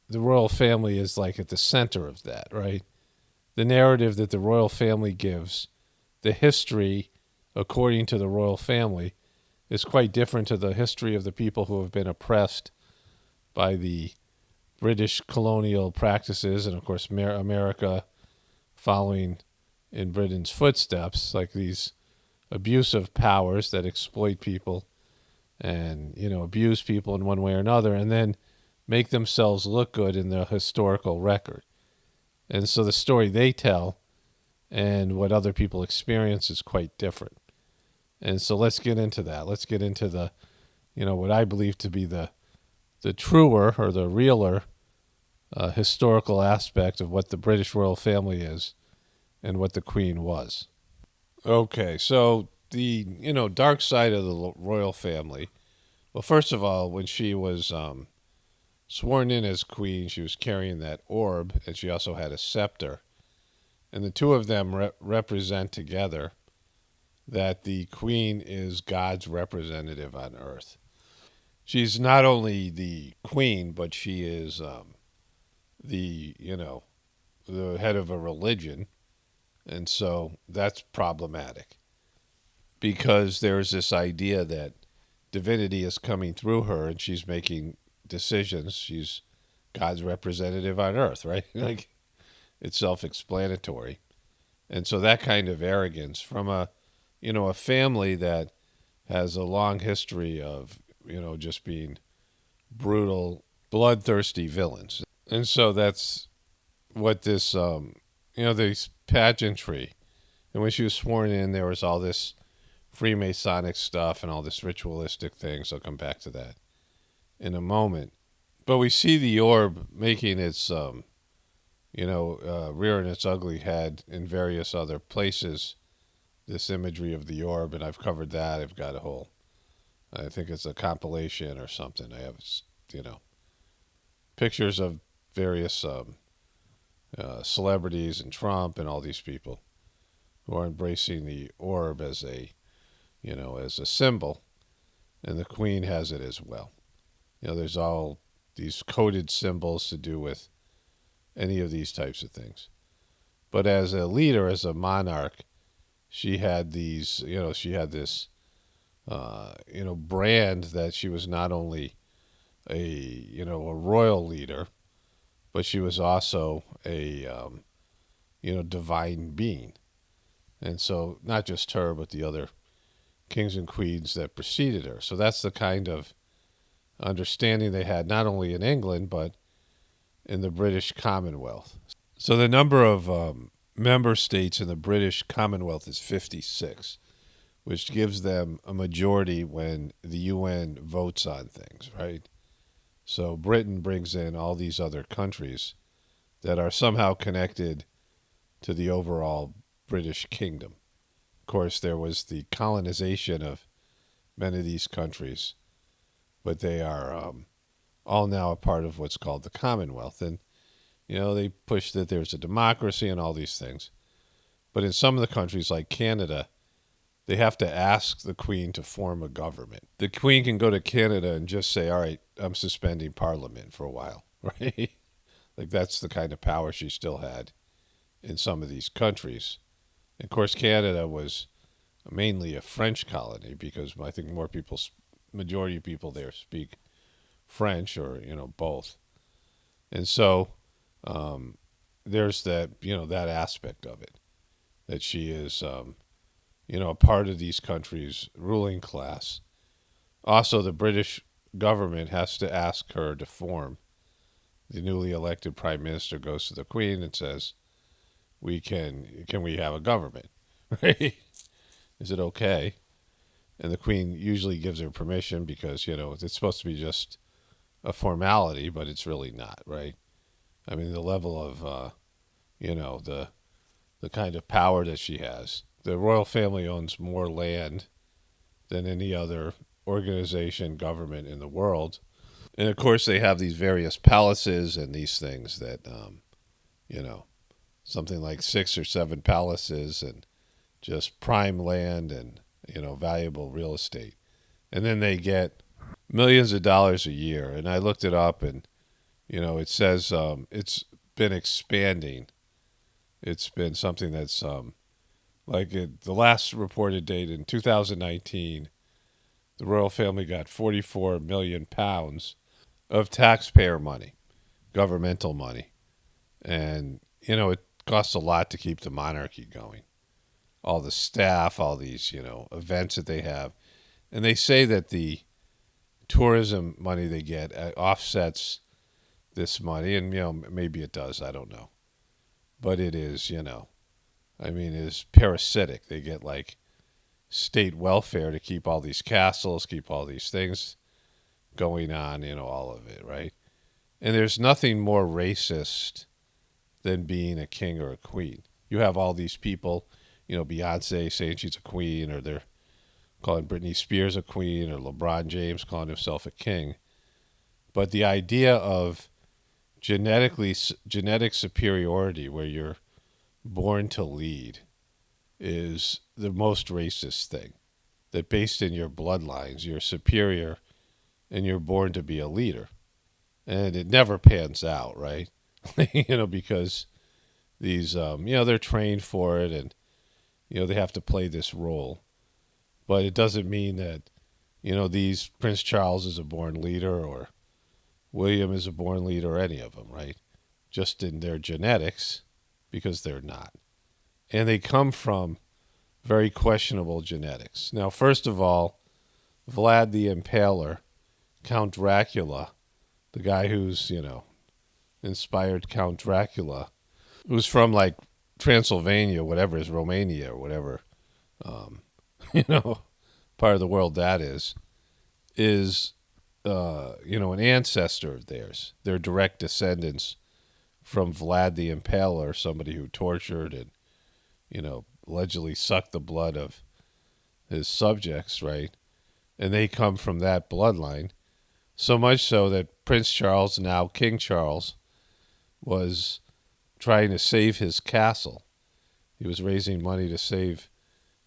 the royal family is like at the center of that, right? The narrative that the royal family gives, the history according to the royal family, is quite different to the history of the people who have been oppressed by the British colonial practices, and of course America following in Britain's footsteps, like these abusive powers that exploit people and, abuse people in one way or another, and then make themselves look good in the historical record. And so the story they tell and what other people experience is quite different. And so let's get into that. Let's get into the, what I believe to be the truer or the realer historical aspect of what the British royal family is and what the Queen was. Okay, so the, dark side of the royal family. Well, first of all, when she was sworn in as queen, she was carrying that orb, and she also had a scepter. And the two of them represent together that the queen is God's representative on earth. She's not only the queen, but she is the head of a religion. And so that's problematic because there's this idea that divinity is coming through her and she's making decisions. She's God's representative on earth, right? Like, it's self-explanatory. And so that kind of arrogance from a family that has a long history of, just being brutal, bloodthirsty villains. And so that's what this, this pageantry. And when she was sworn in, there was all this Freemasonic stuff and all this ritualistic things. I'll come back to that in a moment. But we see the orb making its, rearing its ugly head in various other places, this imagery of the orb, and I've covered that. I've got a whole, I think it's a compilation or something. I have, pictures of various celebrities and Trump and all these people who are embracing the orb as a, as a symbol, and the Queen has it as well. There's all these coded symbols to do with any of these types of things. But as a leader, as a monarch, she had these, she had this, brand that she was not only a royal leader, but she was also a, divine being. And so not just her, but the other kings and queens that preceded her. So that's the kind of understanding they had, not only in England, but in the British Commonwealth. So the number of member states in the British Commonwealth is 56, which gives them a majority when the UN votes on things, right? So Britain brings in all these other countries that are somehow connected to the overall British kingdom. Of course, there was the colonization of many of these countries, but they are all now a part of what's called the Commonwealth. And, they push that there's a democracy and all these things. But in some of the countries like Canada, they have to ask the Queen to form a government. The Queen can go to Canada and just say, all right, I'm suspending Parliament for a while, right? Like, that's the kind of power she still had in some of these countries. And of course, Canada was mainly a French colony because I think majority of people there speak French or, both. And so there's that, that aspect of it, that she is, a part of these countries' ruling class. Also, the British government has to ask her to form. The newly elected prime minister goes to the Queen and says, can we have a government, right? Is it okay? And the Queen usually gives her permission because, it's supposed to be just a formality, but it's really not, right? I mean, the level of, the kind of power that she has. The royal family owns more land than any other organization, government in the world. And of course, they have these various palaces and these things that, something like 6 or 7 palaces and just prime land and, valuable real estate. And then they get millions of dollars a year. And I looked it up and, it says it's been expanding. It's been something that's the last reported date in 2019, the royal family got £44 million of taxpayer money, governmental money. And, it costs a lot to keep the monarchy going. All the staff, all these, events that they have. And they say that the tourism money they get offsets this money. And, maybe it does. I don't know. But it is, I mean, is parasitic. They get like state welfare to keep all these castles, keep all these things going on, all of it, right? And there's nothing more racist than being a king or a queen. You have all these people, Beyonce saying she's a queen, or they're calling Britney Spears a queen, or LeBron James calling himself a king. But the idea of genetic superiority, where you're born to lead, is the most racist thing. That based in your bloodlines, you're superior and you're born to be a leader. And it never pans out, right? Because these, they're trained for it, and, they have to play this role. But it doesn't mean that, these Prince Charles is a born leader, or William is a born leader, or any of them, right? Just in their genetics, because they're not. And they come from very questionable genetics. Now, first of all, Vlad the Impaler, Count Dracula, the guy who's, inspired Count Dracula, who's from like Transylvania, whatever is Romania or whatever, part of the world that is, an ancestor of theirs. They're direct descendants from Vlad the Impaler, somebody who tortured and, allegedly sucked the blood of his subjects, right? And they come from that bloodline. So much so that Prince Charles, now King Charles, was trying to save his castle. He was raising money to save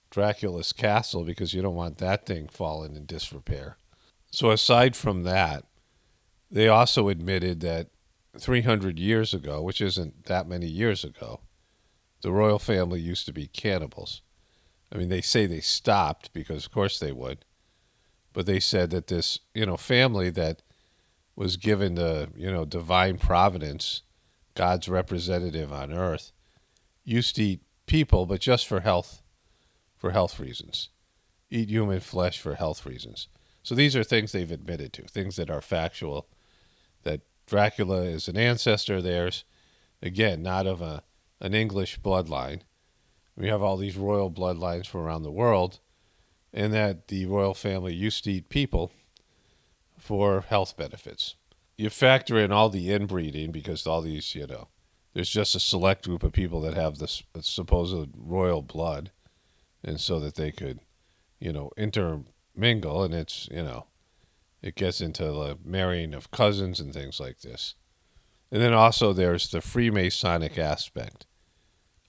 Dracula's castle because you don't want that thing falling in disrepair. So aside from that, they also admitted that 300 years ago, which isn't that many years ago, the royal family used to be cannibals. I mean, they say they stopped because, of course, they would. But they said that this, family that was given the, divine providence, God's representative on earth, used to eat people, but just for health reasons. Eat human flesh for health reasons. So these are things they've admitted to, things that are factual, that Dracula is an ancestor of theirs, again, not of an English bloodline. We have all these royal bloodlines from around the world, and that the royal family used to eat people for health benefits. You factor in all the inbreeding because all these, there's just a select group of people that have this supposed royal blood, and so that they could, intermingle, and it's, it gets into the marrying of cousins and things like this. And then also there's the Freemasonic aspect.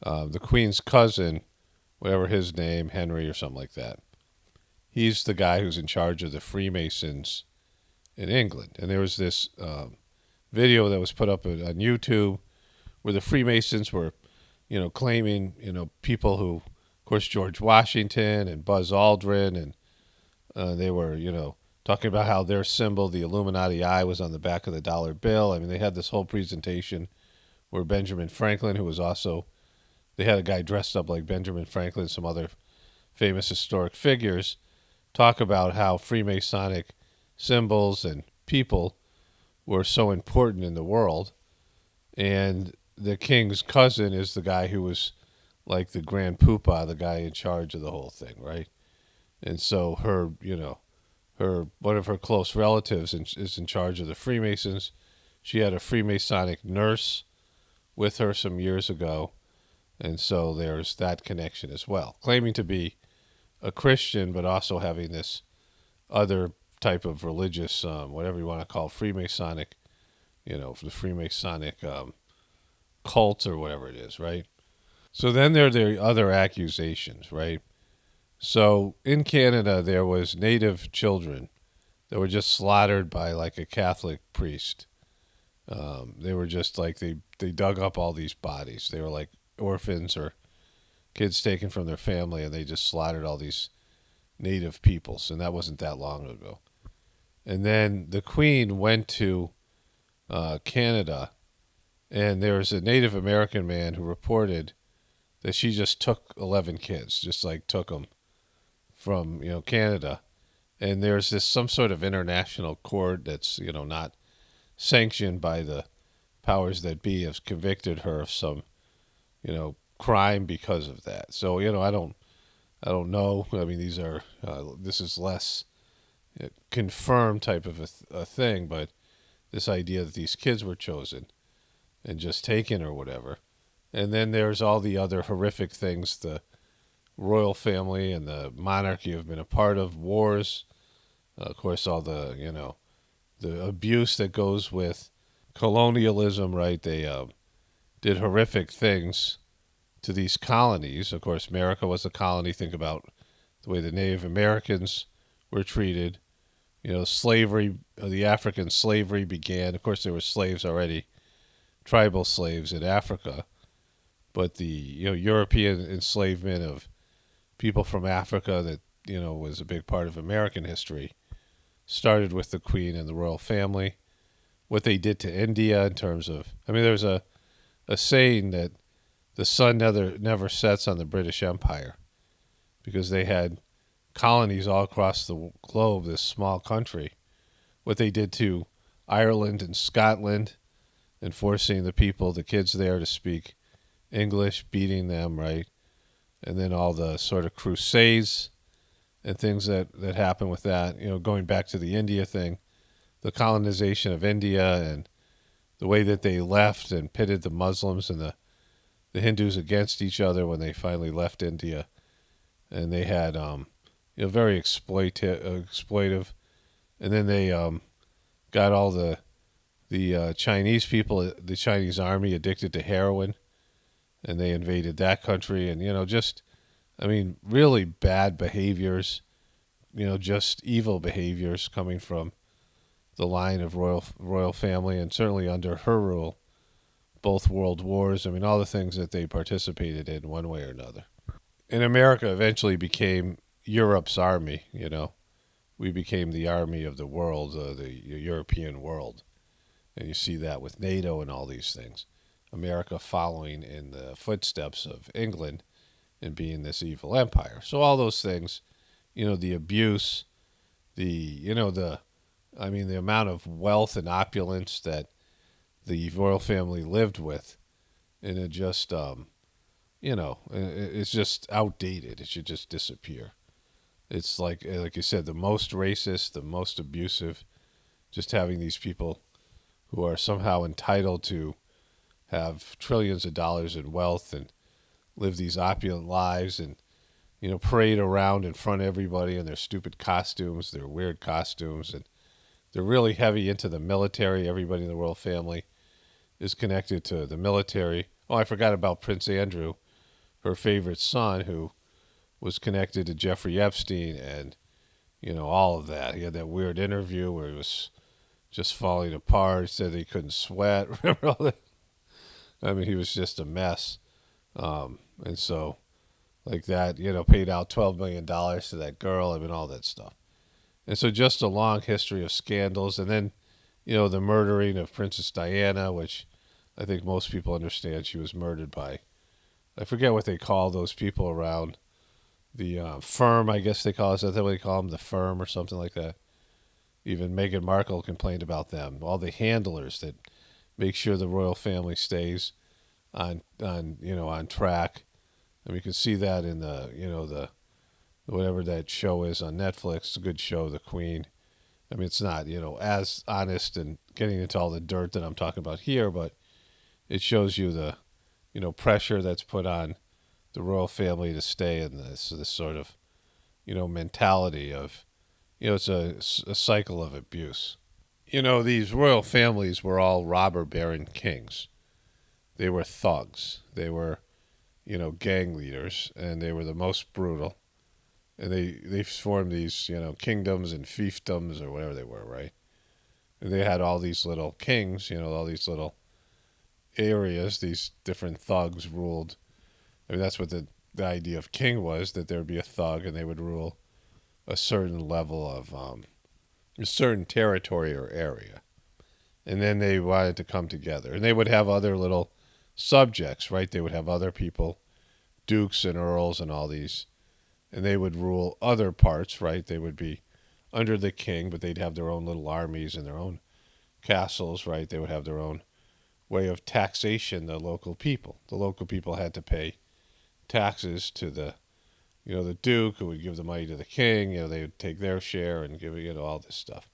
The Queen's cousin, whatever his name, Henry or something like that, he's the guy who's in charge of the Freemasons in England. And there was this video that was put up on YouTube where the Freemasons were, claiming, people who, of course, George Washington and Buzz Aldrin, and they were, talking about how their symbol, the Illuminati eye, was on the back of the dollar bill. I mean, they had this whole presentation where Benjamin Franklin, who was also, they had a guy dressed up like Benjamin Franklin, some other famous historic figures, talk about how Freemasonic symbols and people were so important in the world. And the king's cousin is the guy who was like the grand poobah, the guy in charge of the whole thing, right? And so her, one of her close relatives is in charge of the Freemasons. She had a Freemasonic nurse with her some years ago. And so there's that connection as well. Claiming to be a Christian, but also having this other type of religious, whatever you want to call Freemasonic, the Freemasonic cult or whatever it is, right? So then there are the other accusations, right? So in Canada, there was Native children that were just slaughtered by like a Catholic priest. They were just like, they dug up all these bodies. They were like orphans or kids taken from their family, and they just slaughtered all these Native peoples, and that wasn't that long ago. And then the Queen went to Canada, and there was a Native American man who reported that she just took 11 kids, just like took them from, Canada. And there's some sort of international court that's, not sanctioned by the powers that be, has convicted her of some, crime because of that. So I don't know. I mean, these are this is less confirmed type of a thing, but this idea that these kids were chosen and just taken or whatever. And then there's all the other horrific things the royal family and the monarchy have been a part of, wars, of course, all the, the abuse that goes with colonialism, right? They did horrific things to these colonies. Of course, America was a colony. Think about the way the Native Americans were treated. Slavery, the African slavery began. Of course, there were slaves already, tribal slaves in Africa. But the European enslavement of people from Africa that was a big part of American history started with the Queen and the royal family. What they did to India in terms of, there's a saying that the sun never sets on the British Empire, because they had colonies all across the globe, this small country. What they did to Ireland and Scotland, and forcing the kids there to speak English, beating them, right? And then all the sort of crusades and things that happened with that, going back to the India thing, the colonization of India and the way that they left and pitted the Muslims and the Hindus against each other when they finally left India. And they had, very exploitive. And then they got all the Chinese people, the Chinese army, addicted to heroin. And they invaded that country, and really bad behaviors, just evil behaviors coming from the line of royal family, and certainly under her rule, both world wars. All the things that they participated in one way or another. And America eventually became Europe's army. We became the army of the world, the European world, and you see that with NATO and all these things. America following in the footsteps of England and being this evil empire. So all those things, the abuse, the amount of wealth and opulence that the royal family lived with, and it just, it's just outdated. It should just disappear. It's like you said, the most racist, the most abusive, just having these people who are somehow entitled to have trillions of dollars in wealth and live these opulent lives and, parade around in front of everybody in their stupid costumes, their weird costumes. And they're really heavy into the military. Everybody in the royal family is connected to the military. Oh, I forgot about Prince Andrew, her favorite son, who was connected to Jeffrey Epstein and, all of that. He had that weird interview where he was just falling apart. He said he couldn't sweat. Remember all that? He was just a mess. And so, like that, paid out $12 million to that girl. All that stuff. And so just a long history of scandals. And then, the murdering of Princess Diana, which I think most people understand she was murdered by, I forget what they call those people around the firm, I guess they call it. Is that what they call them? The firm or something like that. Even Meghan Markle complained about them. All the handlers that make sure the royal family stays on track. And we can see that in the whatever that show is on Netflix. It's a good show, The Queen. It's not, as honest and getting into all the dirt that I'm talking about here, but it shows you the, pressure that's put on the royal family to stay in this sort of, mentality of, it's a cycle of abuse. These royal families were all robber baron kings. They were thugs. They were, gang leaders, and they were the most brutal. And they formed these, kingdoms and fiefdoms or whatever they were, right? And they had all these little kings, all these little areas, these different thugs ruled. That's what the idea of king was, that there would be a thug and they would rule a certain level of, a certain territory or area. And then they wanted to come together. And they would have other little subjects, right? They would have other people, dukes and earls and all these, and they would rule other parts, right? They would be under the king, but they'd have their own little armies and their own castles, right? They would have their own way of taxation, the local people. The local people had to pay taxes to the, the Duke, who would give the money to the king. They would take their share and give, all this stuff.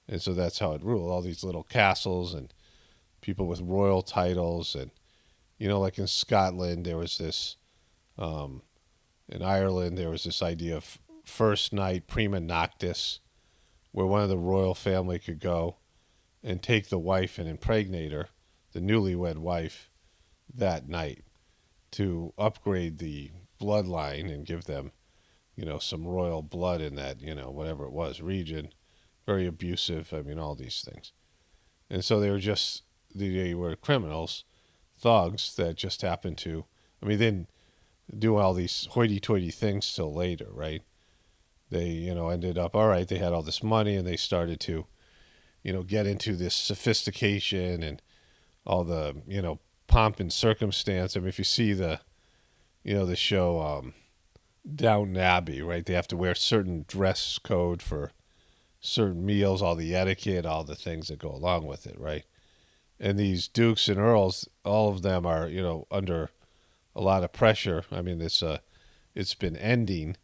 And so that's how it ruled. All these little castles and people with royal titles. And, like in Scotland, there was this, in Ireland, there was this idea of first night prima noctis, where one of the royal family could go and take the wife and impregnate her, the newlywed wife, that night to upgrade the bloodline and give them, some royal blood in that, whatever it was, region. Very abusive. I mean, all these things. And so they were criminals, thugs that just happened to, they didn't do all these hoity-toity things till later, right? They, ended up, all right, they had all this money and they started to, get into this sophistication and all the, pomp and circumstance. If you see the, the show Downton Abbey, right? They have to wear certain dress code for certain meals, all the etiquette, all the things that go along with it, right? And these dukes and earls, all of them are, under a lot of pressure. It's been ending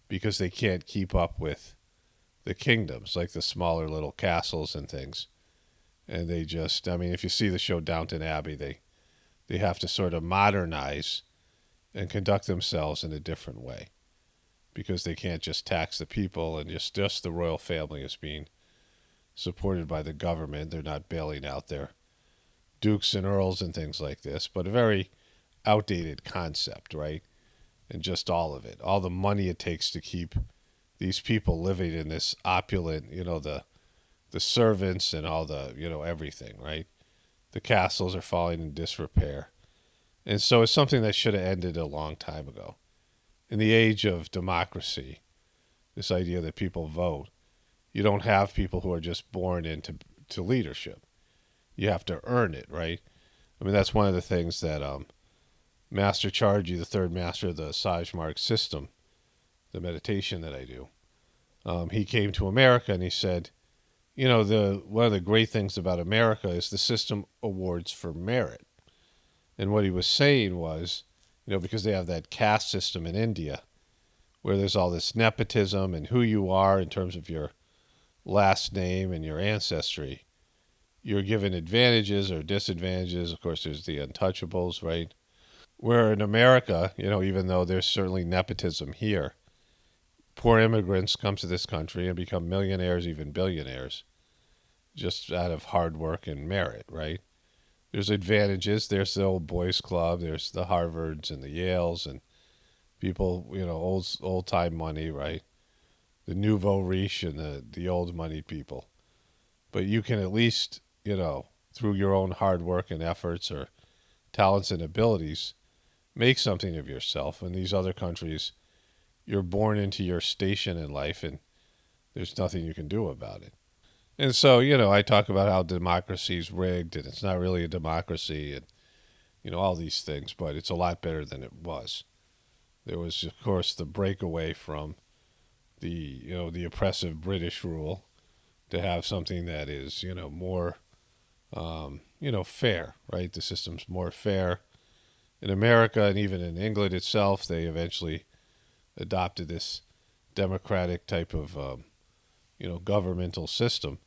because they can't keep up with the kingdoms, like the smaller little castles and things. And they just, if you see the show Downton Abbey, they have to sort of modernize and conduct themselves in a different way because they can't just tax the people and just the royal family is being supported by the government. They're not bailing out their dukes and earls and things like this, but a very outdated concept, right? And just all of it, all the money it takes to keep these people living in this opulent, the servants and all the, everything, right? The castles are falling in disrepair. And so it's something that should have ended a long time ago. In the age of democracy, this idea that people vote, you don't have people who are just born into leadership. You have to earn it, right? That's one of the things that Master Chargy, the third master of the Sajmark system, the meditation that I do, he came to America and he said, one of the great things about America is the system awards for merit. And what he was saying was, because they have that caste system in India, where there's all this nepotism and who you are in terms of your last name and your ancestry, you're given advantages or disadvantages. Of course, there's the untouchables, right? Where in America, even though there's certainly nepotism here, poor immigrants come to this country and become millionaires, even billionaires, just out of hard work and merit, right? There's advantages. There's the old boys club. There's the Harvards and the Yales and people, old time money, right? The nouveau riche and the old money people. But you can at least, through your own hard work and efforts or talents and abilities, make something of yourself. In these other countries, you're born into your station in life and there's nothing you can do about it. And so, I talk about how democracy's rigged and it's not really a democracy and, all these things, but it's a lot better than it was. There was, of course, the breakaway from the oppressive British rule to have something that is, more, fair, right? The system's more fair. In America and even in England itself, they eventually adopted this democratic type of, governmental system.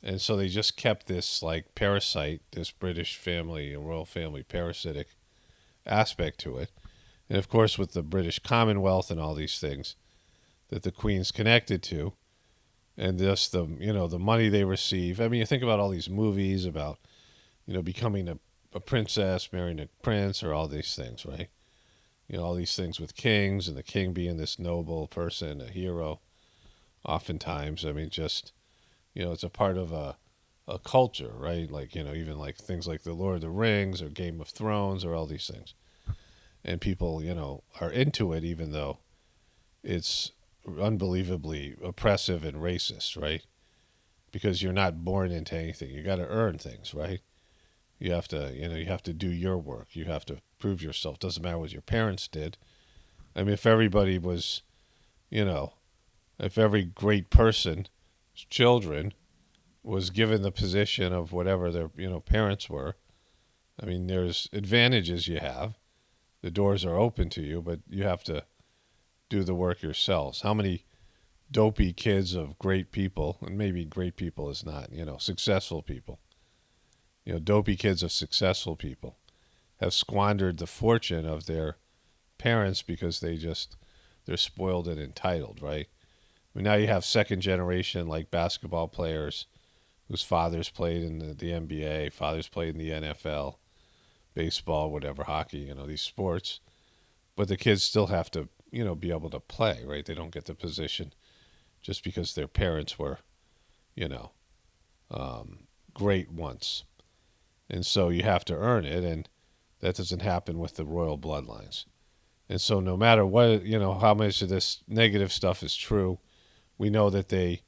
And so they just kept this like parasite, this British family and royal family parasitic aspect to it. And of course, with the British Commonwealth and all these things that the Queen's connected to, and just the money they receive. You think about all these movies about, becoming a princess, marrying a prince, or all these things, right? All these things with kings and the king being this noble person, a hero. Oftentimes, it's a part of a culture, right? Like, even like things like The Lord of the Rings or Game of Thrones or all these things. And people, are into it even though it's unbelievably oppressive and racist, right? Because you're not born into anything. You got to earn things, right? You have to, you have to do your work. You have to prove yourself. Doesn't matter what your parents did. If everybody was, if every great person's children was given the position of whatever their, parents were, there's advantages you have, the doors are open to you, but you have to do the work yourselves. How many dopey kids of great people, and maybe great people is not, successful people, dopey kids of successful people have squandered the fortune of their parents because they're spoiled and entitled, right? I mean, now you have second generation like basketball players whose fathers played in the NBA, fathers played in the NFL, baseball, whatever, hockey, these sports. But the kids still have to, be able to play, right? They don't get the position just because their parents were, great once. And so you have to earn it, and that doesn't happen with the royal bloodlines. And so no matter what, how much of this negative stuff is true, we know that they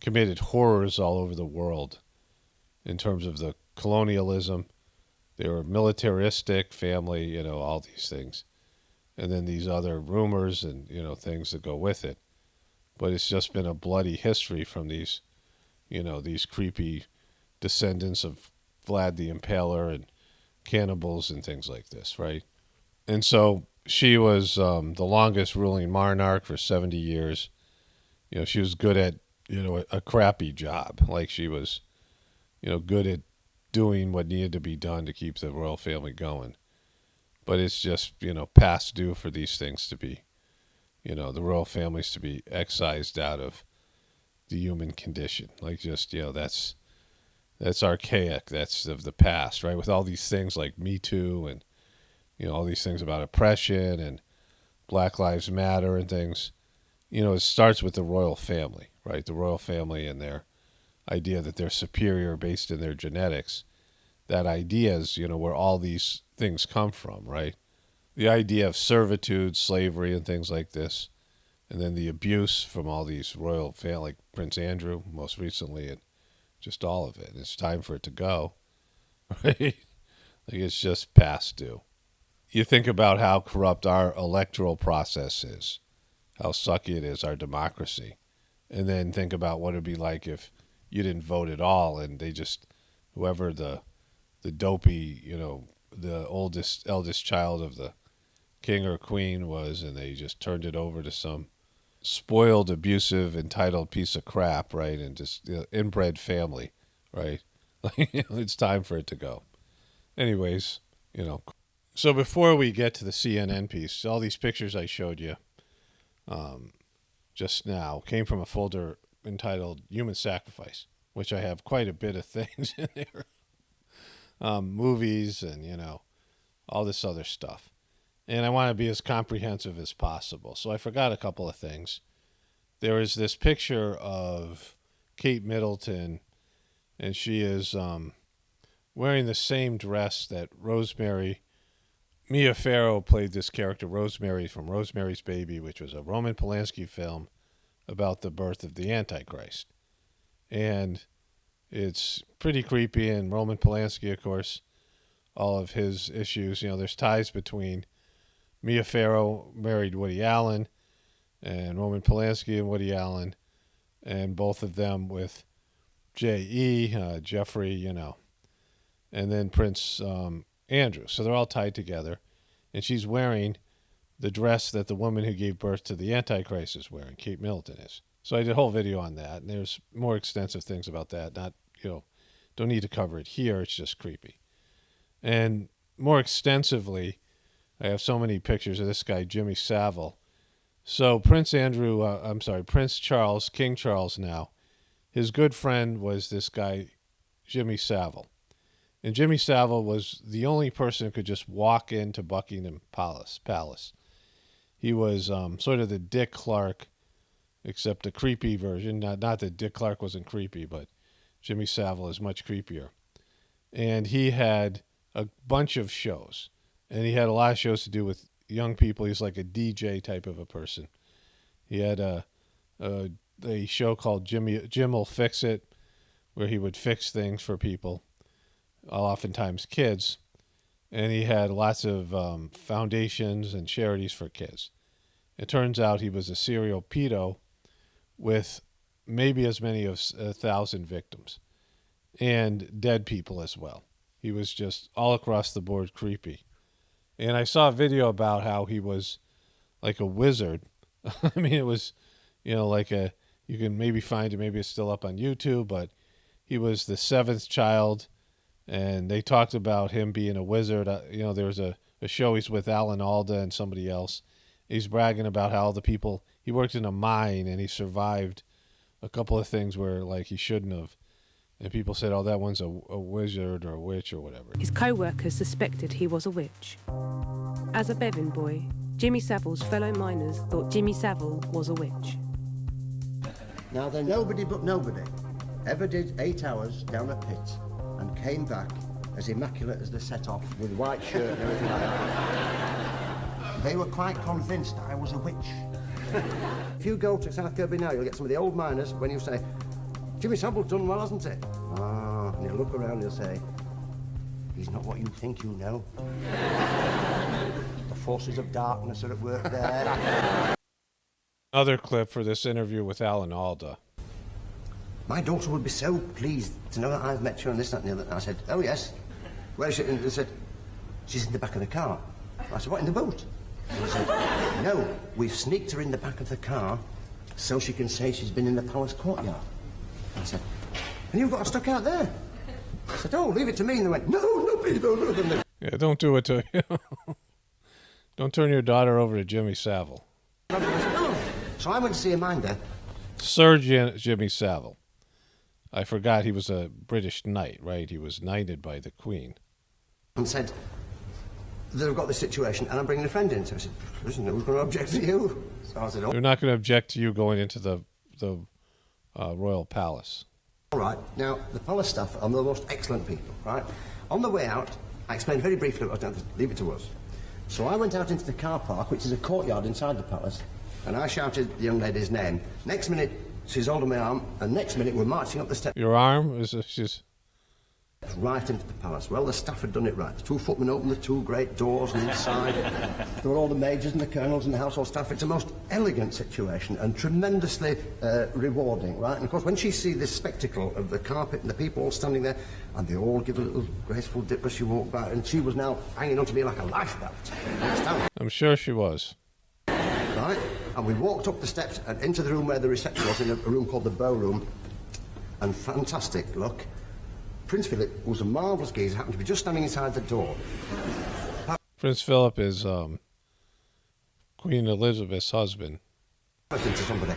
committed horrors all over the world in terms of the colonialism. They were a militaristic family, all these things. And then these other rumors and, things that go with it. But it's just been a bloody history from these, these creepy descendants of Vlad the Impaler and cannibals and things like this, right? And so she was the longest ruling monarch for 70 years. She was good at, a crappy job. Like she was, good at doing what needed to be done to keep the royal family going. But it's just, past due for these things to be, the royal families to be excised out of the human condition. Like just, that's archaic. That's of the past, right? With all these things like Me Too and, all these things about oppression and Black Lives Matter and things, it starts with the royal family, right? The royal family and their idea that they're superior based in their genetics. That idea is, where all these things come from, right? The idea of servitude, slavery, and things like this, and then the abuse from all these royal family, like Prince Andrew, most recently, and just all of it. It's time for it to go, right? Like it's just past due. You think about how corrupt our electoral process is, how sucky it is, our democracy, and then think about what it'd be like if you didn't vote at all, and they just, whoever the dopey, the eldest child of the king or queen was, and they just turned it over to some spoiled, abusive, entitled piece of crap, right? And just inbred family, right? Like, it's time for it to go. Anyways, So before we get to the CNN piece, all these pictures I showed you just now came from a folder entitled Human Sacrifice, which I have quite a bit of things in there. Movies and, all this other stuff. And I want to be as comprehensive as possible. So I forgot a couple of things. There is this picture of Kate Middleton, and she is wearing the same dress that Mia Farrow played this character, Rosemary, from Rosemary's Baby, which was a Roman Polanski film about the birth of the Antichrist. And it's pretty creepy, and Roman Polanski, of course, all of his issues, there's ties between Mia Farrow married Woody Allen and Roman Polanski and Woody Allen, and both of them with J.E., Jeffrey, and then Prince Andrew. So they're all tied together, and she's wearing the dress that the woman who gave birth to the Antichrist is wearing, Kate Middleton is. So I did a whole video on that, and there's more extensive things about that. Not, don't need to cover it here. It's just creepy. And more extensively, I have so many pictures of this guy, Jimmy Savile. So Prince Charles, King Charles now, his good friend was this guy, Jimmy Savile. And Jimmy Savile was the only person who could just walk into Buckingham Palace. He was sort of the Dick Clark, except a creepy version. Not that Dick Clark wasn't creepy, but Jimmy Savile is much creepier. And he had a bunch of shows. And he had a lot of shows to do with young people. He's like a DJ type of a person. He had a show called Jim'll Fix It, where he would fix things for people, oftentimes kids. And he had lots of foundations and charities for kids. It turns out he was a serial pedo with maybe as many as 1,000 victims and dead people as well. He was just all across the board creepy. And I saw a video about how he was like a wizard. I mean, it was, like you can maybe find it, maybe it's still up on YouTube, but he was the 7th child, and they talked about him being a wizard. There was a show he's with Alan Alda and somebody else. He's bragging about how the people, he worked in a mine and he survived a couple of things where like he shouldn't have. And people said, oh, that one's a wizard or a witch or whatever. His co-workers suspected he was a witch. As a Bevan boy, Jimmy Savile's fellow miners thought Jimmy Savile was a witch. Now then, nobody but nobody ever did 8 hours down a pit and came back as immaculate as the set-off with white shirt and everything like that. They were quite convinced I was a witch. If you go to South Kirby now, you'll get some of the old miners when you say, Jimmy Savile's done well, hasn't he? Ah, and he'll look around and he'll say, he's not what you think you know. The forces of darkness are at work there. Another clip for this interview with Alan Alda. My daughter would be so pleased to know that I've met you and this, that, and the other. I said, oh, yes. Where is she? And they said, she's in the back of the car. I said, what, in the boat? And they said, no, we've sneaked her in the back of the car so she can say she's been in the palace courtyard. I said, and you've got her stuck out there? I said, oh, leave it to me. And they went, no, please don't do it. Yeah, don't do it to you. Don't turn your daughter over to Jimmy Savile. I said, no. So I went to see a minder. Sir Jimmy Savile. I forgot he was a British knight, right? He was knighted by the Queen. And said, they've got this situation, and I'm bringing a friend in. So I said, listen, who's going to object to you? So I said, oh. They're not going to object to you going into the royal palace. All right. Now, the palace staff are the most excellent people, right? On the way out, I explained very briefly what I was going to leave it to us. So I went out into the car park, which is a courtyard inside the palace, and I shouted the young lady's name. Next minute, she's holding my arm, and next minute, we're marching up the steps. Your arm? She's... Right into the palace. Well, the staff had done it right. The 2 footmen opened the 2 great doors, and inside there were all the majors and the colonels and the household staff. It's a most elegant situation and tremendously rewarding, right? And of course, when she sees this spectacle of the carpet and the people all standing there, and they all give a little graceful dip as she walked by, and she was now hanging onto me like a lifebelt. I'm sure she was. Right? And we walked up the steps and into the room where the reception was, in a room called the Bow Room. And fantastic, look. Prince Philip, who was a marvellous geezer, happened to be just standing inside the door. Prince Philip is Queen Elizabeth's husband. To somebody.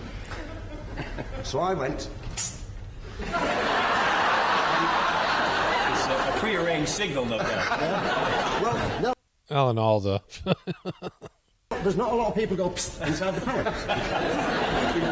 So I went. It's a prearranged signal, no doubt. Well, no. Alan Alda. There's not a lot of people go inside the palace.